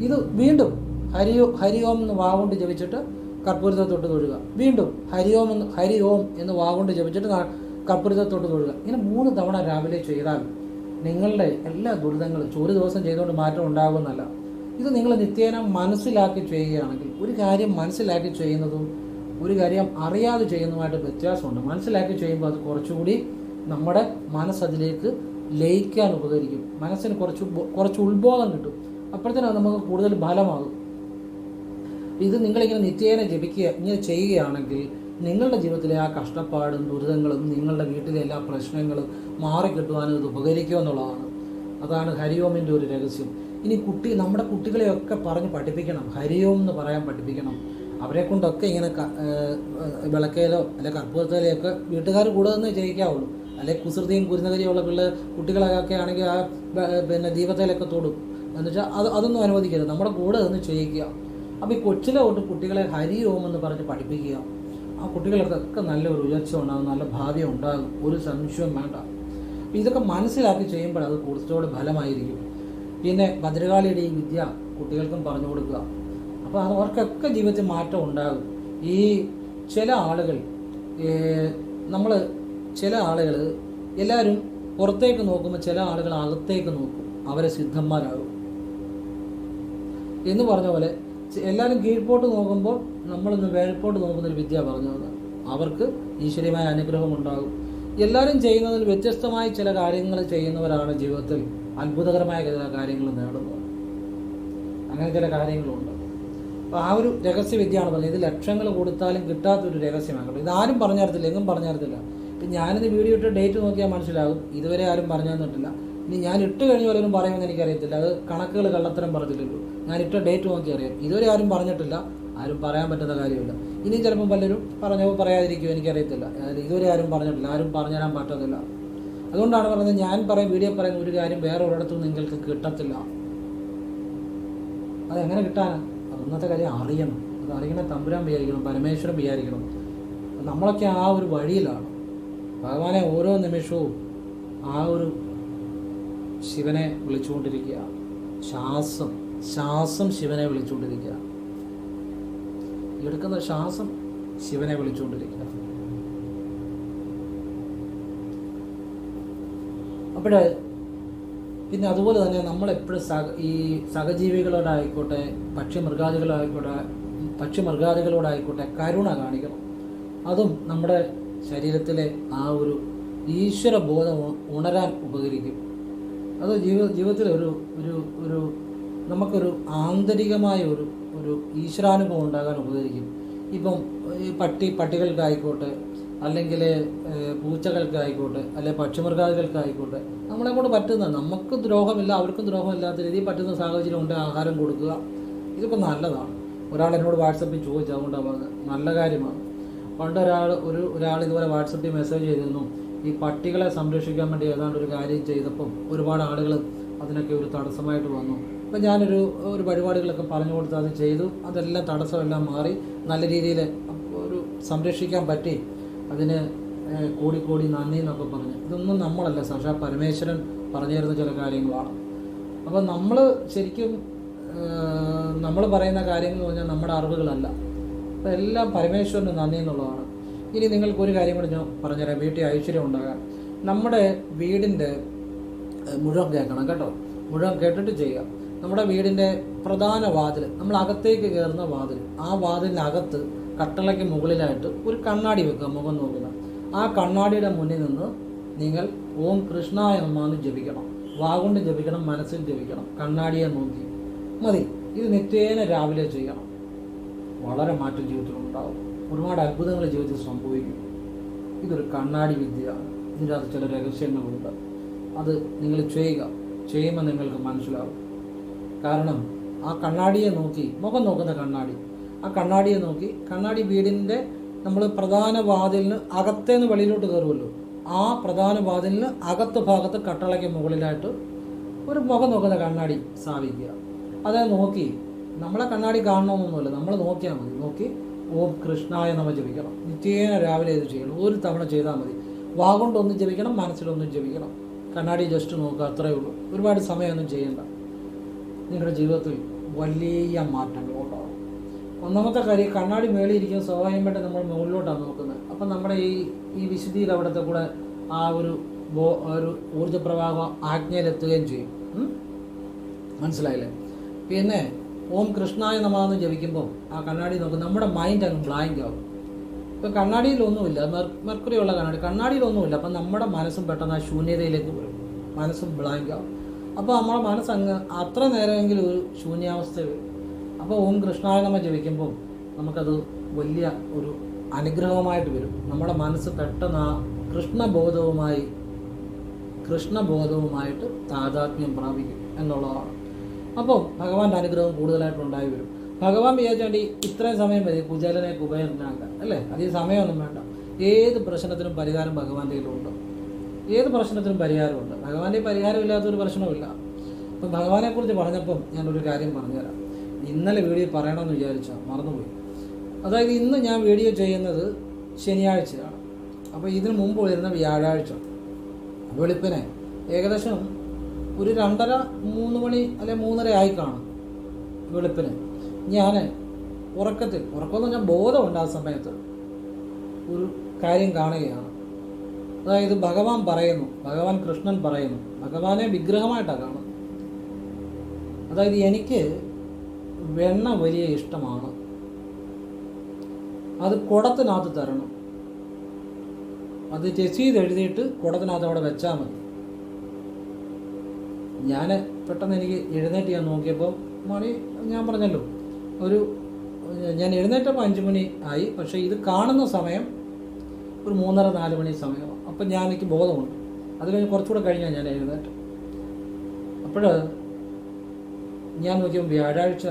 ഇത് വീണ്ടും ഹരി ഓം എന്ന് വാഗൊണ്ട് ജപിച്ചിട്ട് കർപ്പൂരത്തെ തൊട്ട് തൊഴുക. വീണ്ടും ഹരി ഓം എന്ന് വാഗൊണ്ട് ജപിച്ചിട്ട് കർപ്പൂരത്തെ തൊട്ട് തൊഴുക. ഇങ്ങനെ 3 തവണ രാവിലെ ചെയ്താൽ നിങ്ങളുടെ എല്ലാ ദുരിതങ്ങളും ഒരു ദിവസം ചെയ്തുകൊണ്ട് മാറ്റം ഉണ്ടാകുമെന്നല്ല. ഇത് നിങ്ങൾ നിത്യേന മനസ്സിലാക്കി ചെയ്യുകയാണെങ്കിൽ, ഒരു കാര്യം മനസ്സിലാക്കി ചെയ്യുന്നതും ഒരു കാര്യം അറിയാതെ ചെയ്യുന്നതുമായിട്ട് വ്യത്യാസമുണ്ട്. മനസ്സിലാക്കി ചെയ്യുമ്പോൾ അത് കുറച്ചുകൂടി നമ്മുടെ മനസ്സതിലേക്ക് ലയിക്കാൻ ഉപകരിക്കും. മനസ്സിന് കുറച്ച് ഉത്ബോധം കിട്ടും. അപ്പോഴത്തേനും നമുക്ക് കൂടുതൽ ഫലമാകും. ഇത് നിങ്ങളിങ്ങനെ നിത്യേന ഇങ്ങനെ ചെയ്യുകയാണെങ്കിൽ നിങ്ങളുടെ ജീവിതത്തിലെ ആ കഷ്ടപ്പാടും ദുരിതങ്ങളും നിങ്ങളുടെ വീട്ടിലെ എല്ലാ പ്രശ്നങ്ങളും മാറിക്കിട്ടുവാനും ഇത് ഉപകരിക്കുമെന്നുള്ളതാണ്. അതാണ് ഹരിയോമിൻ്റെ ഒരു രഹസ്യം. ഇനി നമ്മുടെ കുട്ടികളെയൊക്കെ പറഞ്ഞ് പഠിപ്പിക്കണം, ഹരിയോം എന്ന് പറയാൻ പഠിപ്പിക്കണം. അവരെ കൊണ്ടൊക്കെ ഇങ്ങനെ വിളക്കയിലോ അല്ലെ കർപ്പൂരത്തിലൊക്കെ വീട്ടുകാർ കൂടെ നിന്ന് ചെയ്യിക്കാവുള്ളൂ. അല്ലെ കുസൃതിയും കുരുന്നകരിയുള്ള കുട്ടികളൊക്കെ ആണെങ്കിൽ ആ ദീപത്തിലൊക്കെ തൊടും. എന്നുവെച്ചാൽ അതൊന്നും അനുവദിക്കരുത്, നമ്മുടെ കൂടെ നിന്ന് ചെയ്യിക്കുക. അപ്പോൾ ഈ കൊച്ചിലെ തൊട്ട് കുട്ടികളെ ഹരി ഓം എന്ന് പറഞ്ഞ് പഠിപ്പിക്കുക. ആ കുട്ടികൾക്കൊക്കെ നല്ലൊരു ഉയർച്ച ഉണ്ടാകും, നല്ല ഭാവി ഉണ്ടാകും, ഒരു സംശയവും വേണ്ട. അപ്പോൾ ഇതൊക്കെ മനസ്സിലാക്കി ചെയ്യുമ്പോൾ അത് കുറച്ചുകൂടെ ഫലമായിരിക്കും. പിന്നെ ഭദ്രകാളിയുടെ ഈ വിദ്യ കുട്ടികൾക്കും പറഞ്ഞു കൊടുക്കുക. അപ്പോൾ അവർക്കൊക്കെ ജീവിതത്തിൽ മാറ്റം ഉണ്ടാകും. ഈ ചില ആളുകൾ എല്ലാവരും പുറത്തേക്ക് നോക്കുമ്പോൾ ചില ആളുകൾ അകത്തേക്ക് നോക്കും, അവരെ സിദ്ധന്മാരാകും എന്ന് പറഞ്ഞ പോലെ എല്ലാവരും കീഴ്പോട്ട് നോക്കുമ്പോൾ നമ്മളൊന്ന് മേൽപോട്ട് നോക്കുന്നൊരു വിദ്യ പറഞ്ഞത് അവർക്ക് ഈശ്വരീയമായ അനുഗ്രഹം ഉണ്ടാകും. എല്ലാവരും ചെയ്യുന്നതിൽ വ്യത്യസ്തമായി ചില കാര്യങ്ങൾ ചെയ്യുന്നവരാണ് ജീവിതത്തിൽ അത്ഭുതകരമായ ചില കാര്യങ്ങൾ നേടുന്നത്. അങ്ങനെ ചില കാര്യങ്ങളുണ്ട്. അപ്പോൾ ആ ഒരു രഹസ്യവിദ്യയാണ് പറഞ്ഞത്. ഇത് ലക്ഷങ്ങൾ കൊടുത്താലും കിട്ടാത്തൊരു രഹസ്യമാണ്. ഇതാരും പറഞ്ഞു തരത്തില്ല, എങ്ങും പറഞ്ഞു തരത്തില്ല. ഇപ്പം ഞാനിത് വീഡിയോ ഇട്ട് ഡേറ്റ് നോക്കിയാൽ മനസ്സിലാകും. ഇതുവരെ ആരും പറഞ്ഞു തന്നിട്ടില്ല. ഇനി ഞാൻ ഇട്ട് കഴിഞ്ഞ പോലും പറയുമെന്ന് എനിക്കറിയത്തില്ല. അത് കണക്കുകൾ കള്ളത്തരം പറഞ്ഞില്ലല്ലോ. ഞാൻ ഇട്ട ഡേറ്റ് നോക്കി അറിയാം. ഇതുവരെ ആരും പറഞ്ഞിട്ടില്ല, ആരും പറയാൻ പറ്റുന്ന കാര്യമില്ല. ഇനിയും ചിലപ്പം പലരും പറയാതിരിക്കുമോ എനിക്കറിയത്തില്ല. ഇതുവരെ ആരും പറഞ്ഞിട്ടില്ല, ആരും പറഞ്ഞു തരാൻ പറ്റത്തില്ല. അതുകൊണ്ടാണ് പറയുന്നത്, ഞാൻ വീഡിയോ പറയുന്ന ഒരു കാര്യം വേറെ ഒരിടത്തും നിങ്ങൾക്ക് കിട്ടത്തില്ല. അതെങ്ങനെ കിട്ടാനാണ്? അന്നത്തെ കാര്യം അറിയണം. അത് അറിയണ തമ്പുരാൻ വിചാരിക്കണം, പരമേശ്വരൻ വിചാരിക്കണം. നമ്മളൊക്കെ ആ ഒരു വഴിയിലാണ്. ഭഗവാനെ ഓരോ നിമിഷവും ആ ഒരു ശിവനെ വിളിച്ചുകൊണ്ടിരിക്കുക. ശ്വാസം ശിവനെ വിളിച്ചുകൊണ്ടിരിക്കുക. എടുക്കുന്ന ശ്വാസം ശിവനെ വിളിച്ചുകൊണ്ടിരിക്കുക. അപ്പോഴേ പിന്നെ അതുപോലെ തന്നെ നമ്മളെപ്പോഴും ഈ സഹജീവികളോടായിക്കോട്ടെ പക്ഷിമൃഗാദികളോടായിക്കോട്ടെ കരുണ കാണിക്കണം. അതും നമ്മുടെ ശരീരത്തിലെ ആ ഒരു ഈശ്വരബോധം ഉണരാൻ ഉപകരിക്കും. അത് ജീവിതത്തിൽ ഒരു നമുക്കൊരു ആന്തരികമായ ഒരു ഈശ്വരാനുഭവം ഉണ്ടാകാൻ ഉപകരിക്കും. ഇപ്പം ഈ പട്ടികൾക്കായിക്കോട്ടെ, അല്ലെങ്കിൽ പൂച്ചകൾക്കായിക്കോട്ടെ, അല്ലെങ്കിൽ പക്ഷിമൃഗാദികൾക്കായിക്കോട്ടെ, നമ്മളെ കൊണ്ട് പറ്റുന്ന, നമുക്ക് ദ്രോഹമില്ല അവർക്കും ദ്രോഹമില്ലാത്ത രീതിയിൽ പറ്റുന്ന സാഹചര്യം ഉണ്ട് ആഹാരം കൊടുക്കുക. ഇതൊക്കെ നല്ലതാണ്. ഒരാൾ എന്നോട് വാട്സപ്പിൽ ചോദിച്ചു, അതുകൊണ്ടാണ് പറഞ്ഞത്, നല്ല കാര്യമാണ്. പണ്ട് ഒരാൾ ഇതുപോലെ വാട്സപ്പിൽ മെസ്സേജ് ചെയ്തിരുന്നു, ഈ പട്ടികളെ സംരക്ഷിക്കാൻ വേണ്ടി ഏതാണ്ട് ഒരു കാര്യം ചെയ്തപ്പം ഒരുപാട് ആളുകൾ അതിനൊക്കെ ഒരു തടസ്സമായിട്ട് വന്നു. അപ്പം ഞാനൊരു പരിപാടികളൊക്കെ പറഞ്ഞു കൊടുത്ത് അത് ചെയ്തു. അതെല്ലാം തടസ്സമെല്ലാം മാറി നല്ല രീതിയിൽ ഒരു സംരക്ഷിക്കാൻ പറ്റി. അതിന് കോടി നന്ദി എന്നൊക്കെ പറഞ്ഞ്, ഇതൊന്നും നമ്മളല്ല, സാക്ഷാ പരമേശ്വരൻ പറഞ്ഞു തരുന്ന ചില കാര്യങ്ങളാണ്. അപ്പം നമ്മൾ ശരിക്കും നമ്മൾ പറയുന്ന കാര്യങ്ങൾ എന്ന് പറഞ്ഞാൽ നമ്മുടെ അറിവുകളല്ല. അപ്പം എല്ലാം പരമേശ്വരന് നന്ദി എന്നുള്ളതാണ്. ഇനി നിങ്ങൾക്കൊരു കാര്യം കൂടി ഞാൻ പറഞ്ഞുതരാം, വീട്ടിൽ ഐശ്വര്യം ഉണ്ടാകാൻ. നമ്മുടെ വീടിൻ്റെ മുഴുവൻ കേൾക്കണം കേട്ടോ, മുഴുവൻ കേട്ടിട്ട് ചെയ്യുക. നമ്മുടെ വീടിൻ്റെ പ്രധാന വാതിൽ, നമ്മൾ അകത്തേക്ക് കയറുന്ന വാതിൽ, ആ വാതിലിനകത്ത് കട്ടളയ്ക്ക് മുകളിലായിട്ട് ഒരു കണ്ണാടി വെക്കുക, മുഖം നോക്കുന്ന. ആ കണ്ണാടിയുടെ മുന്നിൽ നിന്ന് നിങ്ങൾ ഓം കൃഷ്ണായ നമഃ എന്ന് ജപിക്കണം. വാഗൊണ്ട് ജപിക്കണം, മനസ്സിൽ ജപിക്കണം, കണ്ണാടിയെ നോക്കി മതി. ഇത് നിത്യേന രാവിലെ ചെയ്യണം. വളരെ മാറ്റം ജീവിതത്തിലുണ്ടാവും. ഒരുപാട് അത്ഭുതങ്ങൾ ജീവിതത്തിൽ സംഭവിക്കും. ഇതൊരു കണ്ണാടി വിദ്യയാണ്. ഇതിനകത്ത് ചില രഹസ്യങ്ങളുണ്ട്. അത് നിങ്ങൾ ചെയ്യുമ്പോൾ നിങ്ങൾക്ക് മനസ്സിലാവും. കാരണം ആ കണ്ണാടിയെ നോക്കി, മുഖം നോക്കുന്ന കണ്ണാടി, ആ കണ്ണാടിയെ നോക്കി, കണ്ണാടി വീടിൻ്റെ നമ്മൾ പ്രധാന വാതിലിന് അകത്തേന്ന് വെളിയിലോട്ട് കയറുമല്ലോ, ആ പ്രധാന വാതിലിന് അകത്ത് ഭാഗത്ത് കട്ടളയ്ക്ക് മുകളിലായിട്ട് ഒരു മുഖം നോക്കുന്ന കണ്ണാടി സ്ഥാപിക്കുക. അത് നോക്കി, നമ്മളെ കണ്ണാടി കാണണമെന്നൊന്നുമില്ല, നമ്മൾ നോക്കിയാൽ മതി. നോക്കി ഓം കൃഷ്ണായ നമഃ ജപിക്കണം. നിത്യേന രാവിലെ ഇത് ചെയ്യണം. ഒരു തവണ ചെയ്താൽ മതി. വാഗൊണ്ടൊന്നും ജപിക്കണം, മനസ്സിലൊന്നും ജപിക്കണം. കണ്ണാടി ജസ്റ്റ് നോക്കുക, അത്രയേ ഉള്ളൂ. ഒരുപാട് സമയമൊന്നും ചെയ്യണ്ട. നിങ്ങളുടെ ജീവിതത്തിൽ വലിയ മാറ്റങ്ങൾ ഉണ്ടാകും. ഒന്നാമത്തെ കാര്യം, കണ്ണാടി മേളിയിരിക്കുന്ന സ്വാഭാവികമായിട്ട് നമ്മൾ മുകളിലോട്ടാണ് നോക്കുന്നത്. അപ്പം നമ്മുടെ ഈ വിശുദ്ധിയിൽ അവിടുത്തെ കൂടെ ആ ഒരു ഊർജ്ജപ്രവാഹം ആജ്ഞയിലെത്തുകയും ചെയ്യും. മനസ്സിലായില്ലേ? പിന്നെ ഓം കൃഷ്ണായ നമഃ എന്ന് ജപിക്കുമ്പോൾ ആ കണ്ണാടി നോക്കും, നമ്മുടെ മൈൻഡ് അങ്ങ് ബ്ലാങ്ക് ആകും. ഇപ്പം കണ്ണാടിയിലൊന്നുമില്ല, മെർക്കുറി ഉള്ള കണ്ണാടിയിലൊന്നുമില്ല. അപ്പം നമ്മുടെ മനസ്സും പെട്ടെന്ന് ആ ശൂന്യതയിലേക്ക് വരും, മനസ്സും ബ്ലാങ്ക് ആകും. അപ്പോൾ നമ്മുടെ മനസ്സങ്ങ് അത്ര നേരമെങ്കിലും ഒരു ശൂന്യാവസ്ഥ വരും. അപ്പോൾ ഓം കൃഷ്ണായ നമഃ ജപിക്കുമ്പോൾ നമുക്കത് വലിയ ഒരു അനുഗ്രഹമായിട്ട് വരും. നമ്മുടെ മനസ്സ് പെട്ടെന്ന് ആ കൃഷ്ണബോധവുമായിട്ട് താതാത്മ്യം പ്രാപിക്കും എന്നുള്ളതാണ്. അപ്പോൾ ഭഗവാന്റെ അനുഗ്രഹം കൂടുതലായിട്ട് ഉണ്ടായി വരും. ഭഗവാൻ വിചാരിച്ചാണ്ടി ഇത്രയും സമയം മതി കുചേലനെ കുബേരനാക്കാൻ, അല്ലേ? അധികം സമയമൊന്നും വേണ്ട. ഏത് പ്രശ്നത്തിനും പരിഹാരം ഭഗവാന്റെ കയ്യിലുണ്ട്. ഏത് പ്രശ്നത്തിനും പരിഹാരമുണ്ട്. ഭഗവാന്റെ പരിഹാരമില്ലാത്തൊരു പ്രശ്നമില്ല. അപ്പം ഭഗവാനെക്കുറിച്ച് പറഞ്ഞപ്പം ഞാനൊരു കാര്യം പറഞ്ഞുതരാം. ഇന്നലെ വീഡിയോ പറയണമെന്ന് വിചാരിച്ചാൽ മറന്നുപോയി. അതായത് ഇന്ന് ഞാൻ വീഡിയോ ചെയ്യുന്നത് ശനിയാഴ്ചയാണ്. അപ്പോൾ ഇതിന് മുമ്പ് വരുന്ന വ്യാഴാഴ്ച വെളുപ്പിനെ ഏകദേശം ഒരു 2:30-3 മണി അല്ലെ 3:30 ആയി കാണും. വെളുപ്പിന് ഞാൻ ഉറക്കമെന്ന് പറഞ്ഞാൽ ബോധമുണ്ട് ആ സമയത്ത് ഒരു കാര്യം കാണുകയാണ്. അതായത് ഭഗവാൻ കൃഷ്ണൻ പറയുന്നു, ഭഗവാനെ വിഗ്രഹമായിട്ടാണ് കാണുന്നത്. അതായത് എനിക്ക് വെണ്ണ വലിയ ഇഷ്ടമാണ്, അത് കുടത്തിനകത്ത് തരണം. അത് രസീത് എഴുതിയിട്ട് കുടത്തിനകത്ത് അവിടെ വെച്ചാൽ മതി. ഞാൻ പെട്ടെന്ന് എനിക്ക് എഴുന്നേറ്റ് ഞാൻ നോക്കിയപ്പോൾ മണി, ഞാൻ പറഞ്ഞല്ലോ, ഞാൻ എഴുന്നേറ്റപ്പോൾ 5 മണി ആയി. പക്ഷേ ഇത് കാണുന്ന സമയം ഒരു 3:30-4 മണി സമയമാണ്. അപ്പം എനിക്ക് ബോധമുണ്ട്. അത് കഴിഞ്ഞ് കുറച്ചുകൂടെ കഴിഞ്ഞാൽ ഞാൻ എഴുന്നേറ്റ്. അപ്പോൾ ഞാൻ നോക്കിയപ്പോൾ വ്യാഴാഴ്ച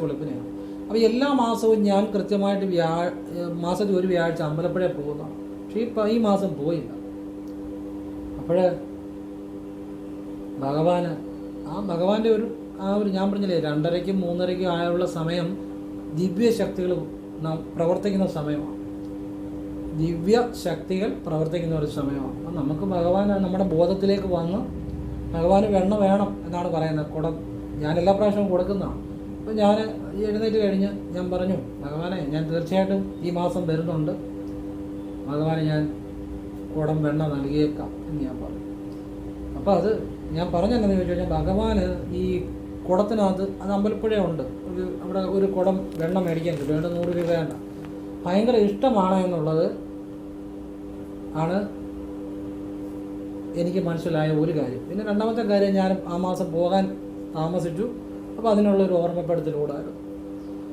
വെളുപ്പിനെയാണ്. അപ്പോൾ എല്ലാ മാസവും ഞാൻ കൃത്യമായിട്ട് മാസത്തിൽ ഒരു വ്യാഴാഴ്ച അമ്പലപ്പുഴ പോകുന്നതാണ്. പക്ഷേ ഈ മാസം പോയില്ല. അപ്പോൾ ഭഗവാന്റെ ഒരു ഞാൻ പറഞ്ഞില്ലേ 2:30-ക്കും 3:30-ക്കും ആയുള്ള സമയം ദിവ്യശക്തികൾ പ്രവർത്തിക്കുന്ന സമയമാണ്. ദിവ്യശക്തികൾ പ്രവർത്തിക്കുന്ന ഒരു സമയമാണ്. അപ്പം നമുക്ക് ഭഗവാൻ നമ്മുടെ ബോധത്തിലേക്ക് വന്ന് ഭഗവാന് വെണ്ണ വേണം എന്നാണ് പറയുന്നത്. കുടം ഞാൻ എല്ലാ പ്രാവശ്യവും കൊടുക്കുന്നതാണ്. അപ്പം ഞാൻ എഴുന്നേറ്റ് കഴിഞ്ഞ് ഞാൻ പറഞ്ഞു, ഭഗവാനെ ഞാൻ തീർച്ചയായിട്ടും ഈ മാസം വരുന്നുണ്ട്, ഭഗവാനെ ഞാൻ കുടം വെണ്ണ നൽകിയേക്കാം എന്ന് ഞാൻ പറഞ്ഞു. അപ്പോൾ അത് ഞാൻ പറഞ്ഞെന്നു ചോദിച്ചു കഴിഞ്ഞാൽ, ഭഗവാന് ഈ കുടത്തിനകത്ത് അത് അമ്പലപ്പുഴ ഉണ്ട്, അവിടെ ഒരു കുടം വെണ്ണ മേടിക്കാൻ കിട്ടും. 100 രൂപ വേണ്ട, ഭയങ്കര ഇഷ്ടമാണ് എന്നുള്ളത് ആണ് എനിക്ക് മനസ്സിലായ ഒരു കാര്യം. പിന്നെ രണ്ടാമത്തെ കാര്യം, ഞാൻ ആ മാസം പോകാൻ താമസിച്ചു. അപ്പോൾ അതിനുള്ളൊരു ഓർമ്മപ്പെടുത്തലൂടായിരുന്നു.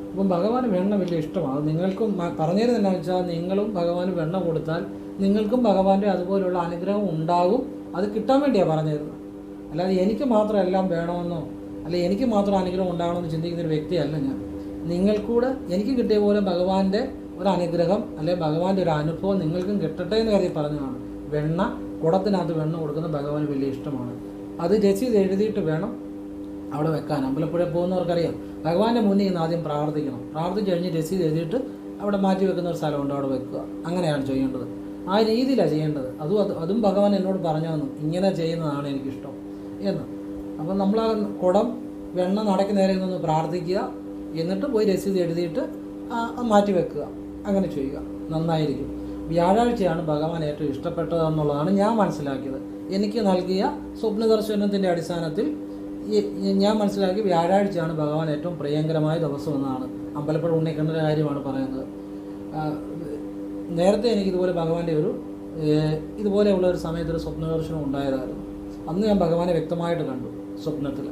അപ്പം ഭഗവാന് വെണ്ണ വലിയ ഇഷ്ടമാണ്. നിങ്ങൾക്കും പറഞ്ഞത് എന്നാ വെച്ചാൽ, നിങ്ങളും ഭഗവാന് വെണ്ണ കൊടുത്താൽ നിങ്ങൾക്കും ഭഗവാന്റെ അതുപോലുള്ള അനുഗ്രഹം ഉണ്ടാകും. അത് കിട്ടാൻ വേണ്ടിയാണ് പറഞ്ഞിരുന്നത്. അല്ലാതെ എനിക്ക് മാത്രം എല്ലാം വേണമെന്നോ അല്ലെ എനിക്ക് മാത്രം അനുഗ്രഹം ഉണ്ടാകണമെന്ന് ചിന്തിക്കുന്ന ഒരു വ്യക്തിയല്ല ഞാൻ. നിങ്ങൾക്കൂടെ എനിക്ക് കിട്ടിയ പോലെ ഭഗവാന്റെ ഒരു അനുഗ്രഹം അല്ലെ ഭഗവാന്റെ ഒരു അനുഭവം നിങ്ങൾക്കും കിട്ടട്ടെ എന്ന് കരുതി പറഞ്ഞതാണ്. കുടത്തിനകത്ത് വെണ്ണ കൊടുക്കുന്ന ഭഗവാന് വലിയ ഇഷ്ടമാണ്. അത് രസീത് എഴുതിയിട്ട് വേണം അവിടെ വെക്കാൻ. അമ്പലപ്പുഴ പോകുന്നവർക്കറിയാം, ഭഗവാന്റെ മുന്നിൽ നിന്ന് ആദ്യം പ്രാർത്ഥിക്കണം. പ്രാർത്ഥിച്ച് കഴിഞ്ഞ് രസീത് എഴുതിയിട്ട് അവിടെ മാറ്റി വെക്കുന്ന ഒരു സ്ഥലമുണ്ട്, അവിടെ വെക്കുക. അങ്ങനെയാണ് ചെയ്യേണ്ടത്. ആ രീതിയിലാണ് ചെയ്യേണ്ടത്. അതും ഭഗവാൻ എന്നോട് പറഞ്ഞു തന്നു, ഇങ്ങനെ ചെയ്യുന്നതാണ് എനിക്കിഷ്ടം എന്ന്. അപ്പം നമ്മൾ ആ കുടം വെണ്ണ നടക്ക് നേരെ നിന്ന് പ്രാർത്ഥിക്കുക, എന്നിട്ട് പോയി രസീത് എഴുതിയിട്ട് മാറ്റി വെക്കുക, അങ്ങനെ ചെയ്യുക, നന്നായിരിക്കും. വ്യാഴാഴ്ചയാണ് ഭഗവാൻ ഏറ്റവും ഇഷ്ടപ്പെട്ടതെന്നുള്ളതാണ് ഞാൻ മനസ്സിലാക്കിയത്. എനിക്ക് നൽകിയ സ്വപ്ന ദർശനത്തിൻ്റെ അടിസ്ഥാനത്തിൽ ഞാൻ മനസ്സിലാക്കി വ്യാഴാഴ്ചയാണ് ഭഗവാൻ ഏറ്റവും പ്രിയങ്കരമായ ദിവസം എന്നാണ്. അമ്പലപ്പുഴ ഉണ്ണിക്കണ്ണൻ്റെ കാര്യമാണ് പറയുന്നത്. നേരത്തെ എനിക്കിതുപോലെ ഭഗവാന്റെ ഇതുപോലെയുള്ള ഒരു സമയത്ത് ഒരു സ്വപ്ന ദർശനം ഉണ്ടായതായിരുന്നു. അന്ന് ഞാൻ ഭഗവാനെ വ്യക്തമായിട്ട് കണ്ടു സ്വപ്നത്തിൽ.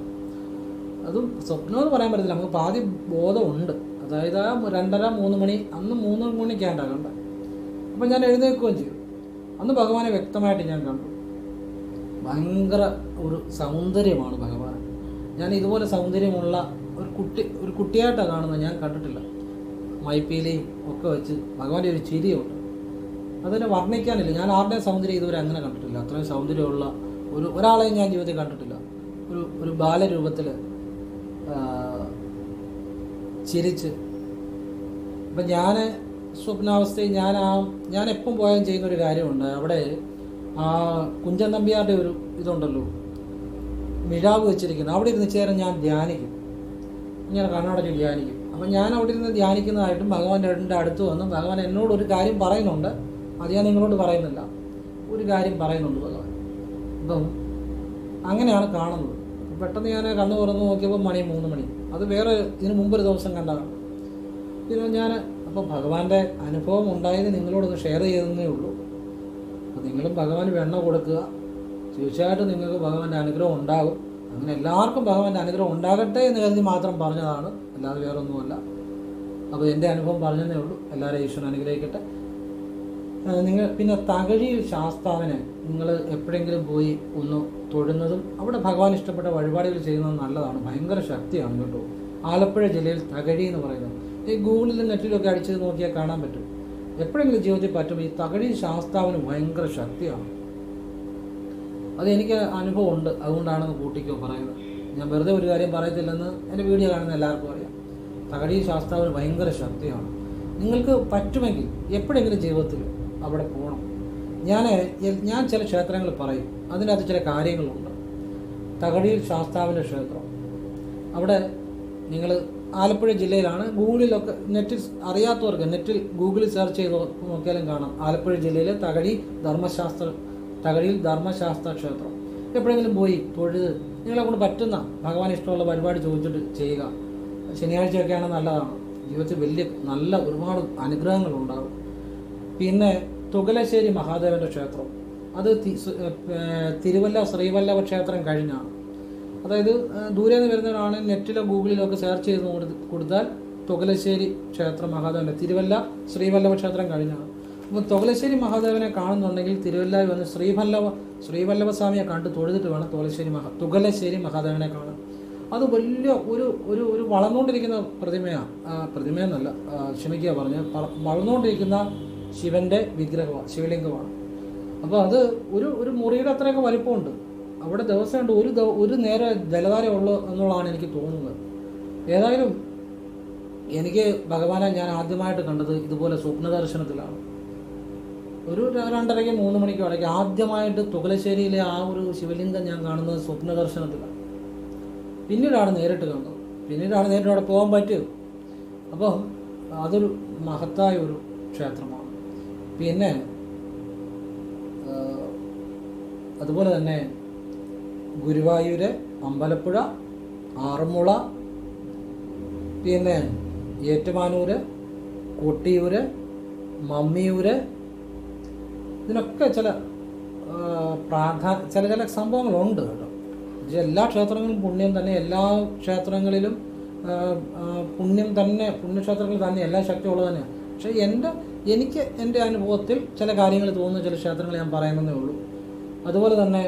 അതും സ്വപ്നം എന്ന് പറയാൻ പറ്റത്തില്ല, നമുക്ക് പാതി ബോധമുണ്ട്. അതായത് ആ 2:30-3 മണി, അന്ന് 3 മണിക്കാണ്ടാണ് കണ്ടത്. അപ്പം ഞാൻ എഴുന്നേൽക്കുകയും ചെയ്തു. അന്ന് ഭഗവാനെ വ്യക്തമായിട്ട് ഞാൻ കണ്ടു. ഭയങ്കര ഒരു സൗന്ദര്യമാണ് ഭഗവാൻ. ഞാൻ ഇതുപോലെ സൗന്ദര്യമുള്ള ഒരു കുട്ടിയായിട്ടാണ് കാണുന്നത്, ഞാൻ കണ്ടിട്ടില്ല. മൈപ്പീലയും ഒക്കെ വെച്ച് ഭഗവാന്റെ ഒരു ചിരിയുണ്ട്, അതിനെ വർണ്ണിക്കാനില്ല. ഞാൻ ആരുടെയും സൗന്ദര്യം ഇതുവരെ അങ്ങനെ കണ്ടിട്ടില്ല. അത്രയും സൗന്ദര്യമുള്ള ഒരാളെയും ഞാൻ ജീവിതത്തിൽ കണ്ടിട്ടില്ല. ഒരു ബാലരൂപത്തിൽ ചിരിച്ച്. അപ്പം ഞാൻ സ്വപ്നാവസ്ഥയിൽ ഞാൻ എപ്പം പോയാലും ചെയ്യുന്നൊരു കാര്യമുണ്ട്. അവിടെ ആ കുഞ്ചൻ നമ്പ്യാരുടെ ഒരു ഇതുണ്ടല്ലോ, മിഴാവ് വെച്ചിരിക്കുന്നത്, അവിടെ ഇരുന്ന് ചേരാൻ ഞാൻ ധ്യാനിക്കും, ഇങ്ങനെ കണ്ണടച്ച് ധ്യാനിക്കും. അപ്പം ഞാൻ അവിടെ ഇരുന്ന് ധ്യാനിക്കുന്നതായിട്ടും ഭഗവാന്റെ അടുത്ത് വന്ന് ഭഗവാൻ എന്നോട് ഒരു കാര്യം പറയുന്നുണ്ട്. അത് ഞാൻ നിങ്ങളോട് പറയുന്നില്ല, ഒരു കാര്യം പറയുന്നുണ്ട് ഭഗവാൻ. അപ്പം അങ്ങനെയാണ് കാണുന്നത്. പെട്ടെന്ന് ഞാൻ കണ്ണു തുറന്ന് നോക്കിയപ്പോൾ 3 മണി. അത് വേറെ ഇതിന് മുമ്പൊരു ദിവസം കണ്ടതാണ്. പിന്നെ അപ്പോൾ ഭഗവാന്റെ അനുഭവം ഉണ്ടായത് നിങ്ങളോടൊന്ന് ഷെയർ ചെയ്തതേ ഉള്ളൂ. അപ്പോൾ നിങ്ങളും ഭഗവാന് വെണ്ണ കൊടുക്കുക, തീർച്ചയായിട്ടും നിങ്ങൾക്ക് ഭഗവാന്റെ അനുഗ്രഹം ഉണ്ടാകും. അങ്ങനെ എല്ലാവർക്കും ഭഗവാന്റെ അനുഗ്രഹം ഉണ്ടാകട്ടെ എന്ന് കരുതി മാത്രം പറഞ്ഞതാണ്, അല്ലാതെ വേറൊന്നുമല്ല. അപ്പോൾ എൻ്റെ അനുഭവം പറഞ്ഞതേ ഉള്ളൂ. എല്ലാവരെയും ഈശ്വരൻ അനുഗ്രഹിക്കട്ടെ. നിങ്ങൾ പിന്നെ തകഴിയിൽ ശാസ്താവിനെ നിങ്ങൾ എപ്പോഴെങ്കിലും പോയി ഒന്ന് തൊഴുന്നതും അവിടെ ഭഗവാൻ ഇഷ്ടപ്പെട്ട വഴിപാടുകൾ ചെയ്യുന്നത് നല്ലതാണ്. ഭയങ്കര ശക്തിയാണ് കേട്ടോ. ആലപ്പുഴ ജില്ലയിൽ തകഴി എന്ന് പറയുന്നത് ഈ ഗൂഗിളിലും നെറ്റിലൊക്കെ അടിച്ച് നോക്കിയാൽ കാണാൻ പറ്റും. എപ്പോഴെങ്കിലും ജീവിതത്തിൽ പറ്റും. ഈ തകഴി ശാസ്താവിന് ഭയങ്കര ശക്തിയാണ്. അതെനിക്ക് അനുഭവം ഉണ്ട്, അതുകൊണ്ടാണെന്ന് കൂട്ടിക്കോ പറയുന്നത്. ഞാൻ വെറുതെ ഒരു കാര്യം പറയത്തില്ലെന്ന് എൻ്റെ വീഡിയോ കാണുന്ന എല്ലാവർക്കും അറിയാം. തകഴി ശാസ്താവിന് ഭയങ്കര ശക്തിയാണ്. നിങ്ങൾക്ക് പറ്റുമെങ്കിൽ എപ്പോഴെങ്കിലും ജീവിതത്തിൽ അവിടെ പോകണം. ഞാൻ ചില ക്ഷേത്രങ്ങൾ പറയും, അതിനകത്ത് ചില കാര്യങ്ങളുണ്ട്. തകഴിയിൽ ശാസ്താവിൻ്റെ ക്ഷേത്രം, അവിടെ നിങ്ങൾ ആലപ്പുഴ ജില്ലയിലാണ്. ഗൂഗിളിലൊക്കെ നെറ്റിൽ അറിയാത്തവർക്ക് നെറ്റിൽ ഗൂഗിളിൽ സെർച്ച് ചെയ്ത് നോക്കിയാലും കാണാം. ആലപ്പുഴ ജില്ലയിലെ തകഴിയിൽ ധർമ്മശാസ്ത്ര ക്ഷേത്രം. എപ്പോഴെങ്കിലും പോയി തൊഴുത് നിങ്ങളെ കൊണ്ട് പറ്റുന്ന ഭഗവാൻ ഇഷ്ടമുള്ള പരിപാടി ചോദിച്ചിട്ട് ചെയ്യുക. ശനിയാഴ്ചയൊക്കെയാണ് നല്ലതാണ്. ജീവിതത്തിൽ വലിയ നല്ല ഒരുപാട് അനുഗ്രഹങ്ങളുണ്ടാകും. പിന്നെ തുകലശ്ശേരി മഹാദേവൻ്റെ ക്ഷേത്രം, അത് തിരുവല്ല ശ്രീവല്ലഭ ക്ഷേത്രം കഴിഞ്ഞാണ്. അതായത് ദൂരെ നിന്ന് വരുന്നവരാണ് നെറ്റിലോ ഗൂഗിളിലോ ഒക്കെ സെർച്ച് ചെയ്ത് കൊടുത്താൽ തുകലശ്ശേരി ക്ഷേത്രം മഹാദേവൻ്റെ തിരുവല്ല ശ്രീവല്ലഭ ക്ഷേത്രം കഴിഞ്ഞാണ്. അപ്പോൾ തുകലശ്ശേരി മഹാദേവനെ കാണുന്നുണ്ടെങ്കിൽ തിരുവല്ലയിൽ വന്ന് ശ്രീവല്ലഭ സ്വാമിയെ കണ്ട് തൊഴുതിട്ട് വേണം തുകലശ്ശേരി മഹാദേവനെ കാണാൻ. അത് വലിയ ഒരു വളർന്നുകൊണ്ടിരിക്കുന്ന പ്രതിമയെന്നല്ല, ക്ഷമിക്കുക പറഞ്ഞ്, വളർന്നുകൊണ്ടിരിക്കുന്ന ശിവന്റെ വിഗ്രഹമാണ്, ശിവലിംഗമാണ്. അപ്പോൾ അത് ഒരു മുറിയുടെ അത്രയൊക്കെ വലിപ്പമുണ്ട്. അവിടെ ദിവസം കൊണ്ട് ഒരു നേരെ ജലധാര ഉള്ളു എന്നുള്ളതാണ് എനിക്ക് തോന്നുന്നത്. ഏതായാലും എനിക്ക് ഭഗവാനെ ഞാൻ ആദ്യമായിട്ട് കണ്ടത് ഇതുപോലെ സ്വപ്ന ദർശനത്തിലാണ്. ഒരു 2:30-3 മണിക്കോ ഇടയ്ക്ക് ആദ്യമായിട്ട് തുകലശ്ശേരിയിലെ ആ ഒരു ശിവലിംഗം ഞാൻ കാണുന്നത് സ്വപ്ന ദർശനത്തിലാണ്. പിന്നീടാണ് നേരിട്ട് കണ്ടത്, പിന്നീടാണ് നേരിട്ട് അവിടെ പോകാൻ പറ്റിയത്. അപ്പം അതൊരു മഹത്തായ ഒരു ക്ഷേത്രമാണ്. പിന്നെ അതുപോലെ തന്നെ ഗുരുവായൂര്, അമ്പലപ്പുഴ, ആറന്മുള, പിന്നെ ഏറ്റുമാനൂര്, കൊട്ടിയൂര്, മമ്മിയൂര്, ഇതിനൊക്കെ ചില ചില സംഭവങ്ങളുണ്ട് കേട്ടോ. എല്ലാ ക്ഷേത്രങ്ങളിലും പുണ്യം തന്നെ, എല്ലാ ക്ഷേത്രങ്ങളിലും പുണ്യം തന്നെ, പുണ്യക്ഷേത്രങ്ങളിൽ തന്നെ എല്ലാ ശക്തിയുള്ളത് തന്നെയാണ്. പക്ഷേ എനിക്ക് എൻ്റെ അനുഭവത്തിൽ ചില കാര്യങ്ങൾ തോന്നുന്ന ചില ക്ഷേത്രങ്ങൾ ഞാൻ പറയുന്നതേ ഉള്ളൂ. അതുപോലെ തന്നെ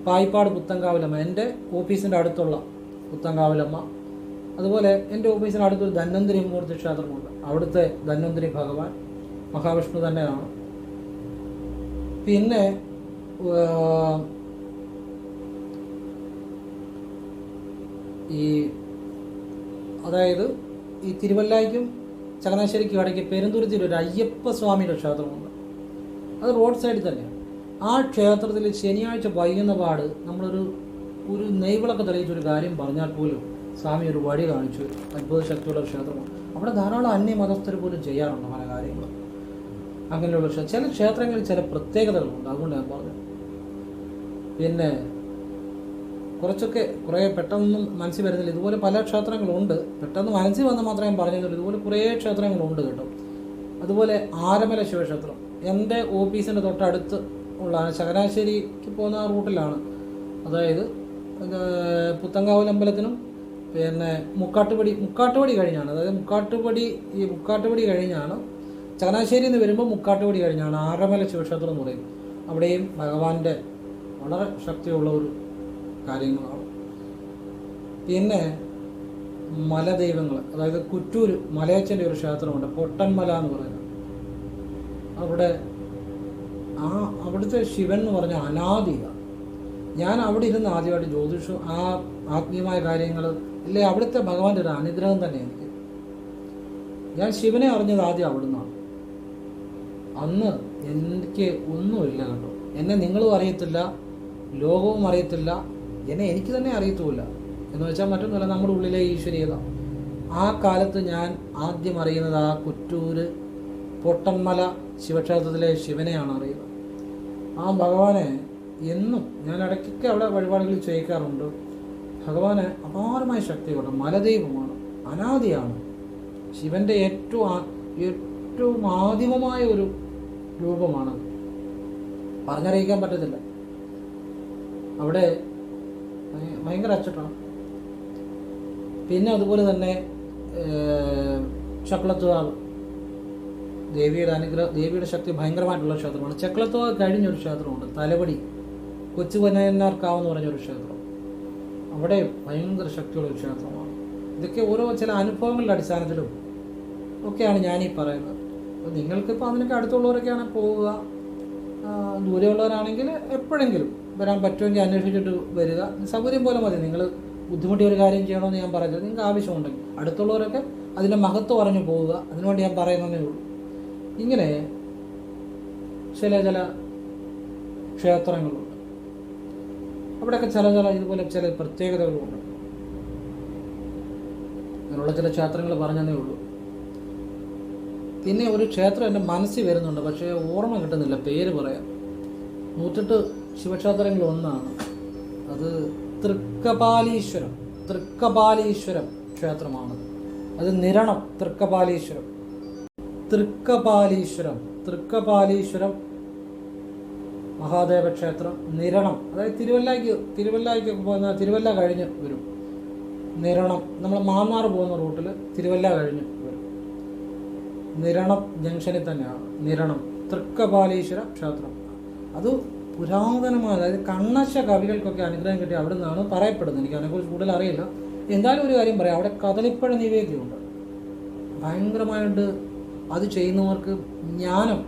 പായിപ്പാട് പുത്തൻകാവിലമ്മ, എൻ്റെ ഓഫീസിൻ്റെ അടുത്തുള്ള പുത്തൻകാവിലമ്മ. അതുപോലെ എൻ്റെ ഓഫീസിന് അടുത്തൊരു ധന്വന്തരി മൂർത്തി ക്ഷേത്രമുണ്ട്. അവിടുത്തെ ധന്വന്തരി ഭഗവാൻ മഹാവിഷ്ണു തന്നെയാണ്. പിന്നെ അതായത് ഈ തിരുവല്ലായ്ക്കും ചങ്ങനാശ്ശേരിക്കും ഇടയ്ക്ക് പെരുന്തുരുത്തിയിൽ ഒരു അയ്യപ്പ സ്വാമിയുടെ ക്ഷേത്രമുണ്ട്. അത് റോഡ് സൈഡിൽ തന്നെയാണ്. ആ ക്ഷേത്രത്തിൽ ശനിയാഴ്ച വൈകുന്ന പാട് നമ്മളൊരു നെയ്വിളൊക്കെ തെളിയിച്ചൊരു കാര്യം പറഞ്ഞാൽ പോലും സ്വാമി ഒരു വഴി കാണിച്ചു, അത്ഭുത ശക്തിയുള്ള ഒരു ക്ഷേത്രമാണ്. അവിടെ ധാരാളം അന്യമതസ്ഥർ പോലും ചെയ്യാറുണ്ട് പല കാര്യങ്ങളും. അങ്ങനെയുള്ള ചില ക്ഷേത്രങ്ങളിൽ ചില പ്രത്യേകതകളുണ്ട്, അതുകൊണ്ട് ഞാൻ പറഞ്ഞു. പിന്നെ കുറേ പെട്ടെന്നൊന്നും മനസ്സിൽ വരുന്നില്ല. ഇതുപോലെ പല ക്ഷേത്രങ്ങളുണ്ട്, പെട്ടെന്ന് മനസ്സിൽ വന്ന് മാത്രമേ ഞാൻ പറഞ്ഞുള്ളൂ. ഇതുപോലെ കുറേ ക്ഷേത്രങ്ങളുണ്ട് കേട്ടോ. അതുപോലെ ആരമല ശിവക്ഷേത്രം എൻ്റെ ഓഫീസിൻ്റെ തൊട്ടടുത്ത് ഉള്ളതാണ്. ചങ്ങനാശ്ശേരിക്ക് പോകുന്ന റൂട്ടിലാണ്. അതായത് പുത്തങ്കാവലമ്പലത്തിനും പിന്നെ മുക്കാട്ടുപടി കഴിഞ്ഞാണ്. അതായത് മുക്കാട്ടുപടി കഴിഞ്ഞാണ് ചങ്ങനാശ്ശേരിയിൽ നിന്ന് വരുമ്പോൾ മുക്കാട്ടുപടി കഴിഞ്ഞാണ് ആറമല ശിവക്ഷേത്രം എന്ന് പറയും. അവിടെയും ഭഗവാന്റെ വളരെ ശക്തിയുള്ള ഒരു കാര്യങ്ങളാണ്. പിന്നെ മലദൈവങ്ങൾ, അതായത് കുറ്റൂർ മലയച്ചൻ്റെ ഒരു ക്ഷേത്രമുണ്ട്, പൊട്ടൻമല എന്ന് പറയുന്നത്. അവിടുത്തെ ശിവൻ എന്ന് പറഞ്ഞാൽ അനാദിയാണ്. ഞാൻ അവിടെ ഇരുന്ന് ആദ്യമായിട്ട് ജ്യോതിഷം, ആത്മീയമായ കാര്യങ്ങൾ ഇല്ലേ, അവിടുത്തെ ഭഗവാന്റെ ഒരു അനുഗ്രഹം തന്നെ എനിക്ക്. ഞാൻ ശിവനെ അറിഞ്ഞത് ആദ്യം അവിടുന്നാണ്. അന്ന് എനിക്ക് ഒന്നുമില്ല കേട്ടോ. എന്നെ നിങ്ങളും അറിയത്തില്ല, ലോകവും അറിയത്തില്ല, എന്നെ എനിക്ക് തന്നെ അറിയത്തുമില്ല. എന്ന് വെച്ചാൽ മറ്റൊന്നുമല്ല, നമ്മുടെ ഉള്ളിലെ ഈശ്വരീയത. ആ കാലത്ത് ഞാൻ ആദ്യം അറിയുന്നത് ആ കുറ്റൂര് പൊട്ടന്മല ശിവക്ഷേത്രത്തിലെ ശിവനെയാണ് അറിയുന്നത്. ആ ഭഗവാനെ എന്നും ഞാൻ ഇടയ്ക്കൊക്കെ അവിടെ വഴിപാടുകളിൽ ചോദിക്കാറുണ്ട്. ഭഗവാന് അപാരമായ ശക്തിയുണ്ട്, മലദൈവമാണ്, അനാദിയാണ്. ശിവന്റെ ഏറ്റവും ആദിമമായ ഒരു രൂപമാണ്, പറഞ്ഞറിയിക്കാൻ പറ്റത്തില്ല. അവിടെ ഭയങ്കര അച്ചട്ടാണ്. പിന്നെ അതുപോലെ തന്നെ ചക്ലത്തുവാവ് ദേവിയുടെ ശക്തി ഭയങ്കരമായിട്ടുള്ള ക്ഷേത്രമാണ്. ചക്ലത്തുവാവ് കഴിഞ്ഞൊരു ക്ഷേത്രമുണ്ട്, തലവടി കൊച്ചുപനയന്നാർക്കാവെന്ന് പറഞ്ഞൊരു ക്ഷേത്രം. അവിടെ ഭയങ്കര ശക്തിയുള്ള ഒരു ക്ഷേത്രമാണ്. ഇതൊക്കെ ഓരോ ചില അനുഭവങ്ങളുടെ അടിസ്ഥാനത്തിലും ഒക്കെയാണ് ഞാനീ പറയുന്നത്. അപ്പോൾ നിങ്ങൾക്കിപ്പോൾ അതിനൊക്കെ അടുത്തുള്ളവരൊക്കെയാണ് പോവുക, ദൂരെയുള്ളവരാണെങ്കിൽ എപ്പോഴെങ്കിലും വരാൻ പറ്റുമെങ്കിൽ അന്വേഷിച്ചിട്ട് വരിക. സൗകര്യം പോലെ മതി. നിങ്ങൾ ബുദ്ധിമുട്ടിയ ഒരു കാര്യം ചെയ്യണമെന്ന് ഞാൻ പറയുന്നത്. നിങ്ങൾക്ക് ആവശ്യമുണ്ടെങ്കിൽ അടുത്തുള്ളവരൊക്കെ അതിൻ്റെ മഹത്വം പറഞ്ഞു പോവുക, അതിനുവേണ്ടി ഞാൻ പറയുന്നതേ ഉള്ളൂ. ഇങ്ങനെ ചില ക്ഷേത്രങ്ങളുണ്ട്, അവിടെയൊക്കെ ചില ഇതുപോലെ ചില പ്രത്യേകതകളുണ്ട്. അങ്ങനെയുള്ള ചില ക്ഷേത്രങ്ങൾ പറഞ്ഞതേ ഉള്ളൂ. പിന്നെ ഒരു ക്ഷേത്രം എൻ്റെ മനസ്സിൽ വരുന്നുണ്ട്, പക്ഷേ ഓർമ്മ കിട്ടുന്നില്ല, പേര് പറയാം. 108 ശിവക്ഷേത്രങ്ങളിൽ ഒന്നാണ് അത്. തൃക്കപാലീശ്വരം ക്ഷേത്രമാണ്. അത് നിരണം. തൃക്കപാലീശ്വരം മഹാദേവ ക്ഷേത്രം നിരണം. അതായത് തിരുവല്ലയ്ക്ക് പോകുന്ന തിരുവല്ല കഴിഞ്ഞ് വരും. നിരണം നമ്മൾ മാന്നാർ പോകുന്ന റൂട്ടിൽ തിരുവല്ല കഴിഞ്ഞ് വരും. നിരണം ജംഗ്ഷനിൽ തന്നെയാണ് നിരണം തൃക്കപാലീശ്വര ക്ഷേത്രം. അത് പുരാതനമായ, അതായത് കണ്ണശ കവികൾക്കൊക്കെ അനുഗ്രഹം കിട്ടി അവിടെ നിന്നാണ് പറയപ്പെടുന്നത്. എനിക്ക് അതിനെക്കുറിച്ച് കൂടുതൽ അറിയില്ല. എന്തായാലും ഒരു കാര്യം പറയാം, അവിടെ കദളിപ്പഴ നിവേദ്യമുണ്ട്. ഭയങ്കരമായിട്ട് അത് ചെയ്യുന്നവർക്ക് ജ്ഞാനം,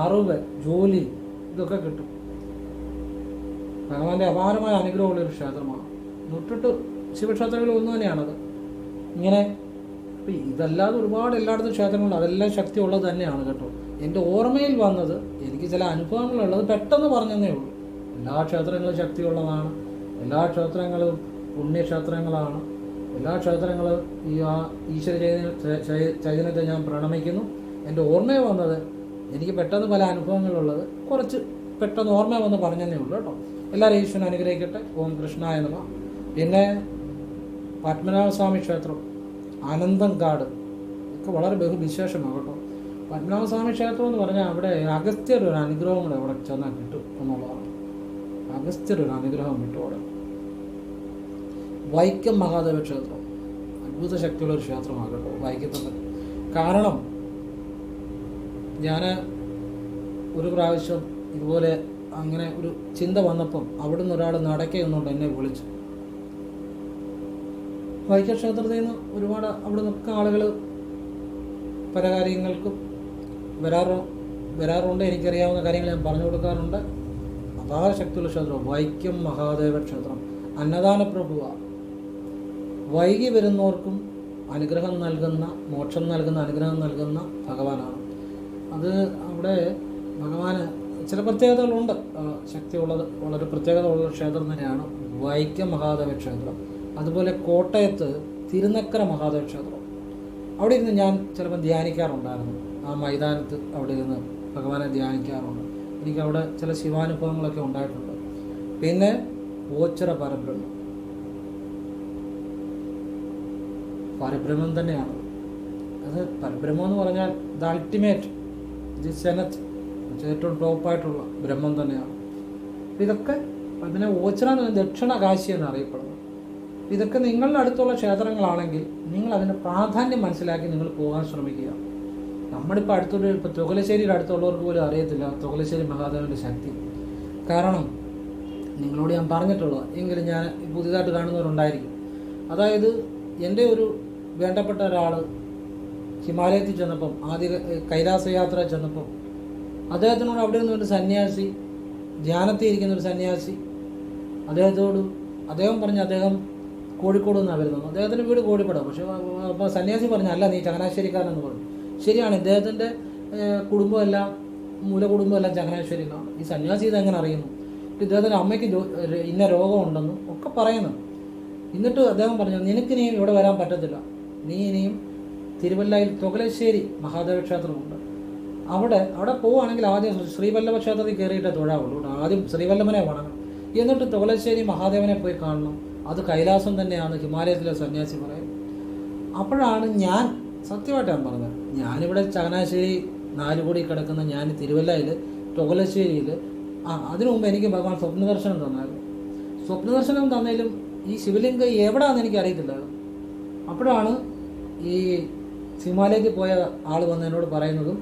അറിവ്, ജോലി ഇതൊക്കെ കിട്ടും. ഭഗവാന്റെ അപാരമായ അനുഗ്രഹമുള്ളൊരു ക്ഷേത്രമാണ്. 108 ശിവക്ഷേത്രങ്ങളിൽ ഒന്ന് തന്നെയാണത്. ഇങ്ങനെ ഇതല്ലാതെ ഒരുപാട് എല്ലായിടത്തും ക്ഷേത്രങ്ങളുണ്ട്, അതെല്ലാം ശക്തി ഉള്ളത് തന്നെയാണ് കേട്ടോ. എൻ്റെ ഓർമ്മയിൽ വന്നത്, എനിക്ക് ചില അനുഭവങ്ങളുള്ളത് പെട്ടെന്ന് പറഞ്ഞതേ ഉള്ളൂ. എല്ലാ ക്ഷേത്രങ്ങളും ശക്തിയുള്ളതാണ്, എല്ലാ ക്ഷേത്രങ്ങളും പുണ്യക്ഷേത്രങ്ങളാണ്, എല്ലാ ക്ഷേത്രങ്ങളും ഈശ്വര ചൈതന്യത്തെ ഞാൻ പ്രണമിക്കുന്നു. എൻ്റെ ഓർമ്മയിൽ വന്നത്, എനിക്ക് പെട്ടെന്ന് പല അനുഭവങ്ങളുള്ളത് കുറച്ച് പെട്ടെന്ന് ഓർമ്മ വന്ന് പറഞ്ഞതേ ഉള്ളൂ കേട്ടോ. എല്ലാവരും ഈശ്വരൻ അനുഗ്രഹിക്കട്ടെ. ഓം കൃഷ്ണായ നമഃ. പിന്നെ പത്മനാഭസ്വാമി ക്ഷേത്രം, ആനന്ദംകാട് ഒക്കെ വളരെ ബഹുവിശേഷമാണ് കേട്ടോ. പത്മനാഭസ്വാമി ക്ഷേത്രം എന്ന് പറഞ്ഞാൽ അവിടെ അഗസ്ത്യർ ഒരു അനുഗ്രഹം കൂടെ അവിടെ ചെന്നാൽ കിട്ടും എന്നുള്ളതാണ്. അഗസ്ത്യർ ഒരു അനുഗ്രഹം കിട്ടും അവിടെ. വൈക്കം മഹാദേവ ക്ഷേത്രം അത്ഭുത ശക്തിയുള്ള ഒരു ക്ഷേത്രമാണ് കേട്ടോ വൈക്കത്തുണ്ട്. കാരണം ഞാൻ ഒരു പ്രാവശ്യം ഇതുപോലെ അങ്ങനെ ഒരു ചിന്ത വന്നപ്പം അവിടുന്ന് ഒരാൾ നടക്കുന്നുണ്ട് എന്നെ വിളിച്ചു. വൈക്കം ക്ഷേത്രത്തിൽ നിന്ന് ഒരുപാട് അവിടെ നിന്നൊക്കെ ആളുകൾ പല കാര്യങ്ങൾക്കും വരാറുണ്ട്. എനിക്കറിയാവുന്ന കാര്യങ്ങൾ ഞാൻ പറഞ്ഞു കൊടുക്കാറുണ്ട്. അപാര ശക്തിയുള്ള ക്ഷേത്രം വൈക്കം മഹാദേവ ക്ഷേത്രം. അന്നദാന പ്രഭുവാണ്. വൈകി വരുന്നവർക്കും അനുഗ്രഹം നൽകുന്ന, മോക്ഷം നൽകുന്ന, അനുഗ്രഹം നൽകുന്ന ഭഗവാനാണ്. അത് അവിടെ ഭഗവാന് ചില പ്രത്യേകതകളുണ്ട്. ശക്തിയുള്ളത് വളരെ പ്രത്യേകത ഉള്ള ക്ഷേത്രം തന്നെയാണ് വൈക്കം മഹാദേവ ക്ഷേത്രം. അതുപോലെ കോട്ടയത്ത് തിരുനക്കര മഹാദേവ ക്ഷേത്രം. അവിടെ ഇരുന്ന് ഞാൻ ചിലപ്പോൾ ധ്യാനിക്കാറുണ്ടായിരുന്നു. ആ മൈതാനത്ത് അവിടെ ഇരുന്ന് ഭഗവാനെ ധ്യാനിക്കാറുണ്ട്. എനിക്കവിടെ ചില ശിവാനുഭവങ്ങളൊക്കെ ഉണ്ടായിട്ടുണ്ട്. പിന്നെ ഓച്ചിറ പരബ്രഹ്മം തന്നെയാണ് അത്. പരബ്രഹ്മം എന്ന് പറഞ്ഞാൽ ദ അൾട്ടിമേറ്റ്, ദി സെനത്ത്, ഏറ്റവും ടോപ്പായിട്ടുള്ള ബ്രഹ്മം തന്നെയാണ്. ഇതൊക്കെ അതിനെ ഓച്ചിറ ദക്ഷിണ കാശി എന്നറിയപ്പെടുന്നു. ഇതൊക്കെ നിങ്ങളുടെ അടുത്തുള്ള ക്ഷേത്രങ്ങളാണെങ്കിൽ നിങ്ങൾ അതിൻ്റെ പ്രാധാന്യം മനസ്സിലാക്കി നിങ്ങൾ പോകാൻ ശ്രമിക്കുക. നമ്മളിപ്പോൾ ഇപ്പോൾ തുകലശ്ശേരിയുടെ അടുത്തുള്ളവർക്ക് പോലും അറിയത്തില്ല തുകലശ്ശേരി മഹാദേവൻ്റെ ശക്തി. കാരണം നിങ്ങളോട് ഞാൻ പറഞ്ഞിട്ടുള്ളത്, എങ്കിലും ഞാൻ പുതിയതായിട്ട് കാണുന്നവരുണ്ടായിരിക്കും. അതായത് എൻ്റെ ഒരു വേണ്ടപ്പെട്ട ഒരാൾ ഹിമാലയത്തിൽ ചെന്നപ്പം, ആദ്യ കൈലാസയാത്ര ചെന്നപ്പം, അദ്ദേഹത്തിനോട് അവിടെ നിന്ന് ഒരു സന്യാസി, ധ്യാനത്തിൽ ഇരിക്കുന്ന ഒരു സന്യാസി അദ്ദേഹം പറഞ്ഞ് അദ്ദേഹം കോഴിക്കോട് നിന്നാണ് വരുന്നത്. അദ്ദേഹത്തിൻ്റെ വീട് കോഴിക്കോടാണ്. പക്ഷേ അപ്പോൾ സന്യാസി പറഞ്ഞു, അല്ല നീ ചങ്ങനാശ്ശേരിക്കാരനെന്ന് പറഞ്ഞു. ശരിയാണ്, ഇദ്ദേഹത്തിൻ്റെ കുടുംബമെല്ലാം മൂലകുടുംബമെല്ലാം ചങ്ങനാശ്ശേരിയിലാണ്. ഈ സന്യാസി ഇതെങ്ങനെ അറിയുന്നു? ഇദ്ദേഹത്തിൻ്റെ അമ്മയ്ക്ക് ഇന്ന രോഗമുണ്ടെന്നും ഒക്കെ പറയുന്നു. എന്നിട്ട് അദ്ദേഹം പറഞ്ഞു, നിനക്കിനിയും ഇവിടെ വരാൻ പറ്റത്തില്ല, നീ ഇനിയും തിരുവല്ലയിൽ തുകലശ്ശേരി മഹാദേവ ക്ഷേത്രമുണ്ട്, അവിടെ പോവുകയാണെങ്കിൽ ആദ്യം ശ്രീവല്ലഭ ക്ഷേത്രത്തിൽ കയറിയിട്ടേ തൊഴാവുള്ളൂ. ആദ്യം ശ്രീവല്ലഭനെ വണങ്ങണം, എന്നിട്ട് തുകലശ്ശേരി മഹാദേവനെ പോയി കാണണം. അത് കൈലാസം തന്നെയാണ് ഹിമാലയത്തിലെ സന്യാസി പറയും. അപ്പോഴാണ് ഞാൻ സത്യമായിട്ടാണ് പറഞ്ഞത്, ഞാനിവിടെ ചങ്ങനാശ്ശേരി 4 കോടി കിടക്കുന്ന ഞാൻ തിരുവല്ലയിൽ തുകലശ്ശേരിയിൽ അതിനു മുമ്പ് എനിക്ക് ഭഗവാൻ സ്വപ്നദർശനം തന്നായിരുന്നു. സ്വപ്നദർശനം തന്നതിലും ഈ ശിവലിംഗം എവിടെയാണെന്ന് എനിക്ക് അറിയത്തില്ലായിരുന്നു. അപ്പോഴാണ് ഈ ഹിമാലയത്തിൽ പോയ ആൾ വന്ന് എന്നോട് പറയുന്നതും,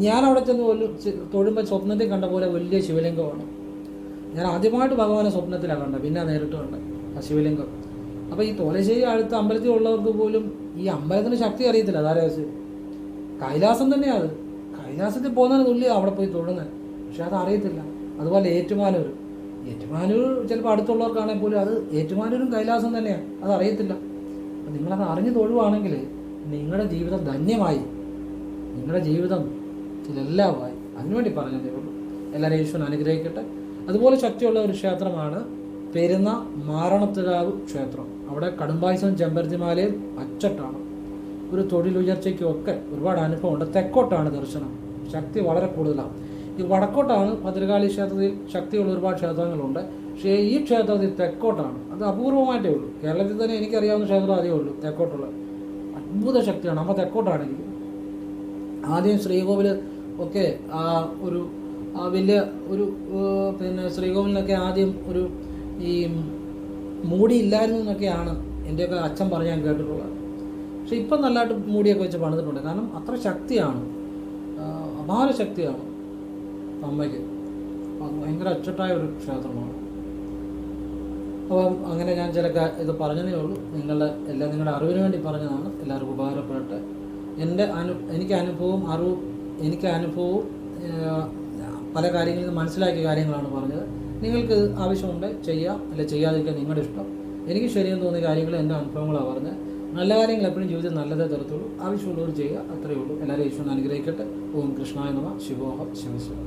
ഞാൻ അവിടെ ചെന്ന് തൊഴുമ്പോൾ സ്വപ്നത്തിൽ കണ്ട പോലെ വലിയ ശിവലിംഗമാണ്. ഞാൻ ആദ്യമായിട്ട് ഭഗവാനെ സ്വപ്നത്തിലാണ് കണ്ടത്, പിന്നെ നേരിട്ട് കണ്ടത് ആ ശിവലിംഗം. അപ്പോൾ ഈ തോലശ്ശേരി അടുത്ത അമ്പലത്തിൽ ഉള്ളവർക്ക് പോലും ഈ അമ്പലത്തിന് ശക്തി അറിയത്തില്ല. അതാരഹസ്യം, കൈലാസം തന്നെയാണ്. കൈലാസത്തിൽ പോകുന്നതിന് തുല്യം അവിടെ പോയി തൊഴുന്നത്, പക്ഷെ അത് അറിയത്തില്ല. അതുപോലെ ഏറ്റുമാനൂർ ചിലപ്പോൾ അടുത്തുള്ളവർക്കാണെങ്കിൽ പോലും അത് ഏറ്റുമാനൂരും കൈലാസം തന്നെയാണ്, അത് അറിയത്തില്ല. അപ്പം നിങ്ങളത് അറിഞ്ഞു തൊഴുവാണെങ്കിൽ നിങ്ങളുടെ ജീവിതം ധന്യമായി, നിങ്ങളുടെ ജീവിതം ഇതിലെല്ലാമായി. അതിനുവേണ്ടി പറഞ്ഞതേ ഉള്ളൂ. എല്ലാവരും ഈശ്വരൻ അനുഗ്രഹിക്കട്ടെ. അതുപോലെ ശക്തിയുള്ള ഒരു ക്ഷേത്രമാണ് പെരുന്ന മാരണത്തുകാവ് ക്ഷേത്രം. അവിടെ കടുംപായസം ചെമ്പരത്തിമാലയും അച്ചട്ടാണ്. ഒരു തൊഴിലുയർച്ചയ്ക്കും ഒക്കെ ഒരുപാട് അനുഭവമുണ്ട്. തെക്കോട്ടാണ് ദർശനം, ശക്തി വളരെ കൂടുതലാണ്. ഈ വടക്കോട്ടാണ് ഭദ്രകാളി ക്ഷേത്രത്തിൽ ശക്തിയുള്ള ഒരുപാട് ക്ഷേത്രങ്ങളുണ്ട്. പക്ഷേ ഈ ക്ഷേത്രത്തിൽ തെക്കോട്ടാണ്. അത് അപൂർവമായിട്ടേ ഉള്ളൂ. കേരളത്തിൽ തന്നെ എനിക്കറിയാവുന്ന ക്ഷേത്രം അതേ ഉള്ളൂ തെക്കോട്ടുള്ള. അത്ഭുത ശക്തിയാണ്. അപ്പോൾ തെക്കോട്ടാണെങ്കിൽ ആദ്യം ശ്രീകോവിൽ ഒക്കെ വലിയ ഒരു പിന്നെ ശ്രീകോവിലിനൊക്കെ ആദ്യം ഒരു ഈ മൂടിയില്ലായിരുന്നു എന്നൊക്കെയാണ് എൻ്റെയൊക്കെ അച്ഛൻ പറഞ്ഞ് ഞാൻ കേട്ടിട്ടുള്ളത്. പക്ഷെ ഇപ്പം നല്ലതായിട്ട് മൂടിയൊക്കെ വെച്ച് പണിതിട്ടുണ്ട്. കാരണം അത്ര ശക്തിയാണ്, അപാര ശക്തിയാണ് അമ്മയ്ക്ക്. ഭയങ്കര അച്ചട്ടായ ഒരു ക്ഷേത്രമാണ്. അപ്പം അങ്ങനെ ഞാൻ ചില ഇത് പറഞ്ഞതേ ഉള്ളൂ. നിങ്ങളുടെ അറിവിന് വേണ്ടി പറഞ്ഞതാണ്. എല്ലാവർക്കും ഉപകാരപ്പെടട്ടെ. എനിക്ക് അനുഭവവും പല കാര്യങ്ങളിൽ നിന്ന് മനസ്സിലാക്കിയ കാര്യങ്ങളാണ് പറഞ്ഞത്. നിങ്ങൾക്ക് ആവശ്യമുണ്ട് ചെയ്യാം, അല്ലെ ചെയ്യാതിരിക്കാൻ നിങ്ങളുടെ ഇഷ്ടം. എനിക്ക് ശരിയെന്ന് തോന്നിയ കാര്യങ്ങൾ എൻ്റെ അനുഭവങ്ങളാണ് പറഞ്ഞത്. നല്ല കാര്യങ്ങൾ എപ്പോഴും ജീവിതത്തിൽ നല്ലതേ തരത്തുള്ളൂ. ആവശ്യമുള്ളവർ ചെയ്യുക, അത്രയേ ഉള്ളൂ. എല്ലാവരും ഈശ്വരൻ അനുഗ്രഹിക്കട്ടെ. ഓം കൃഷ്ണായ നമഃ. ശിവോഹം ശിവശിവ.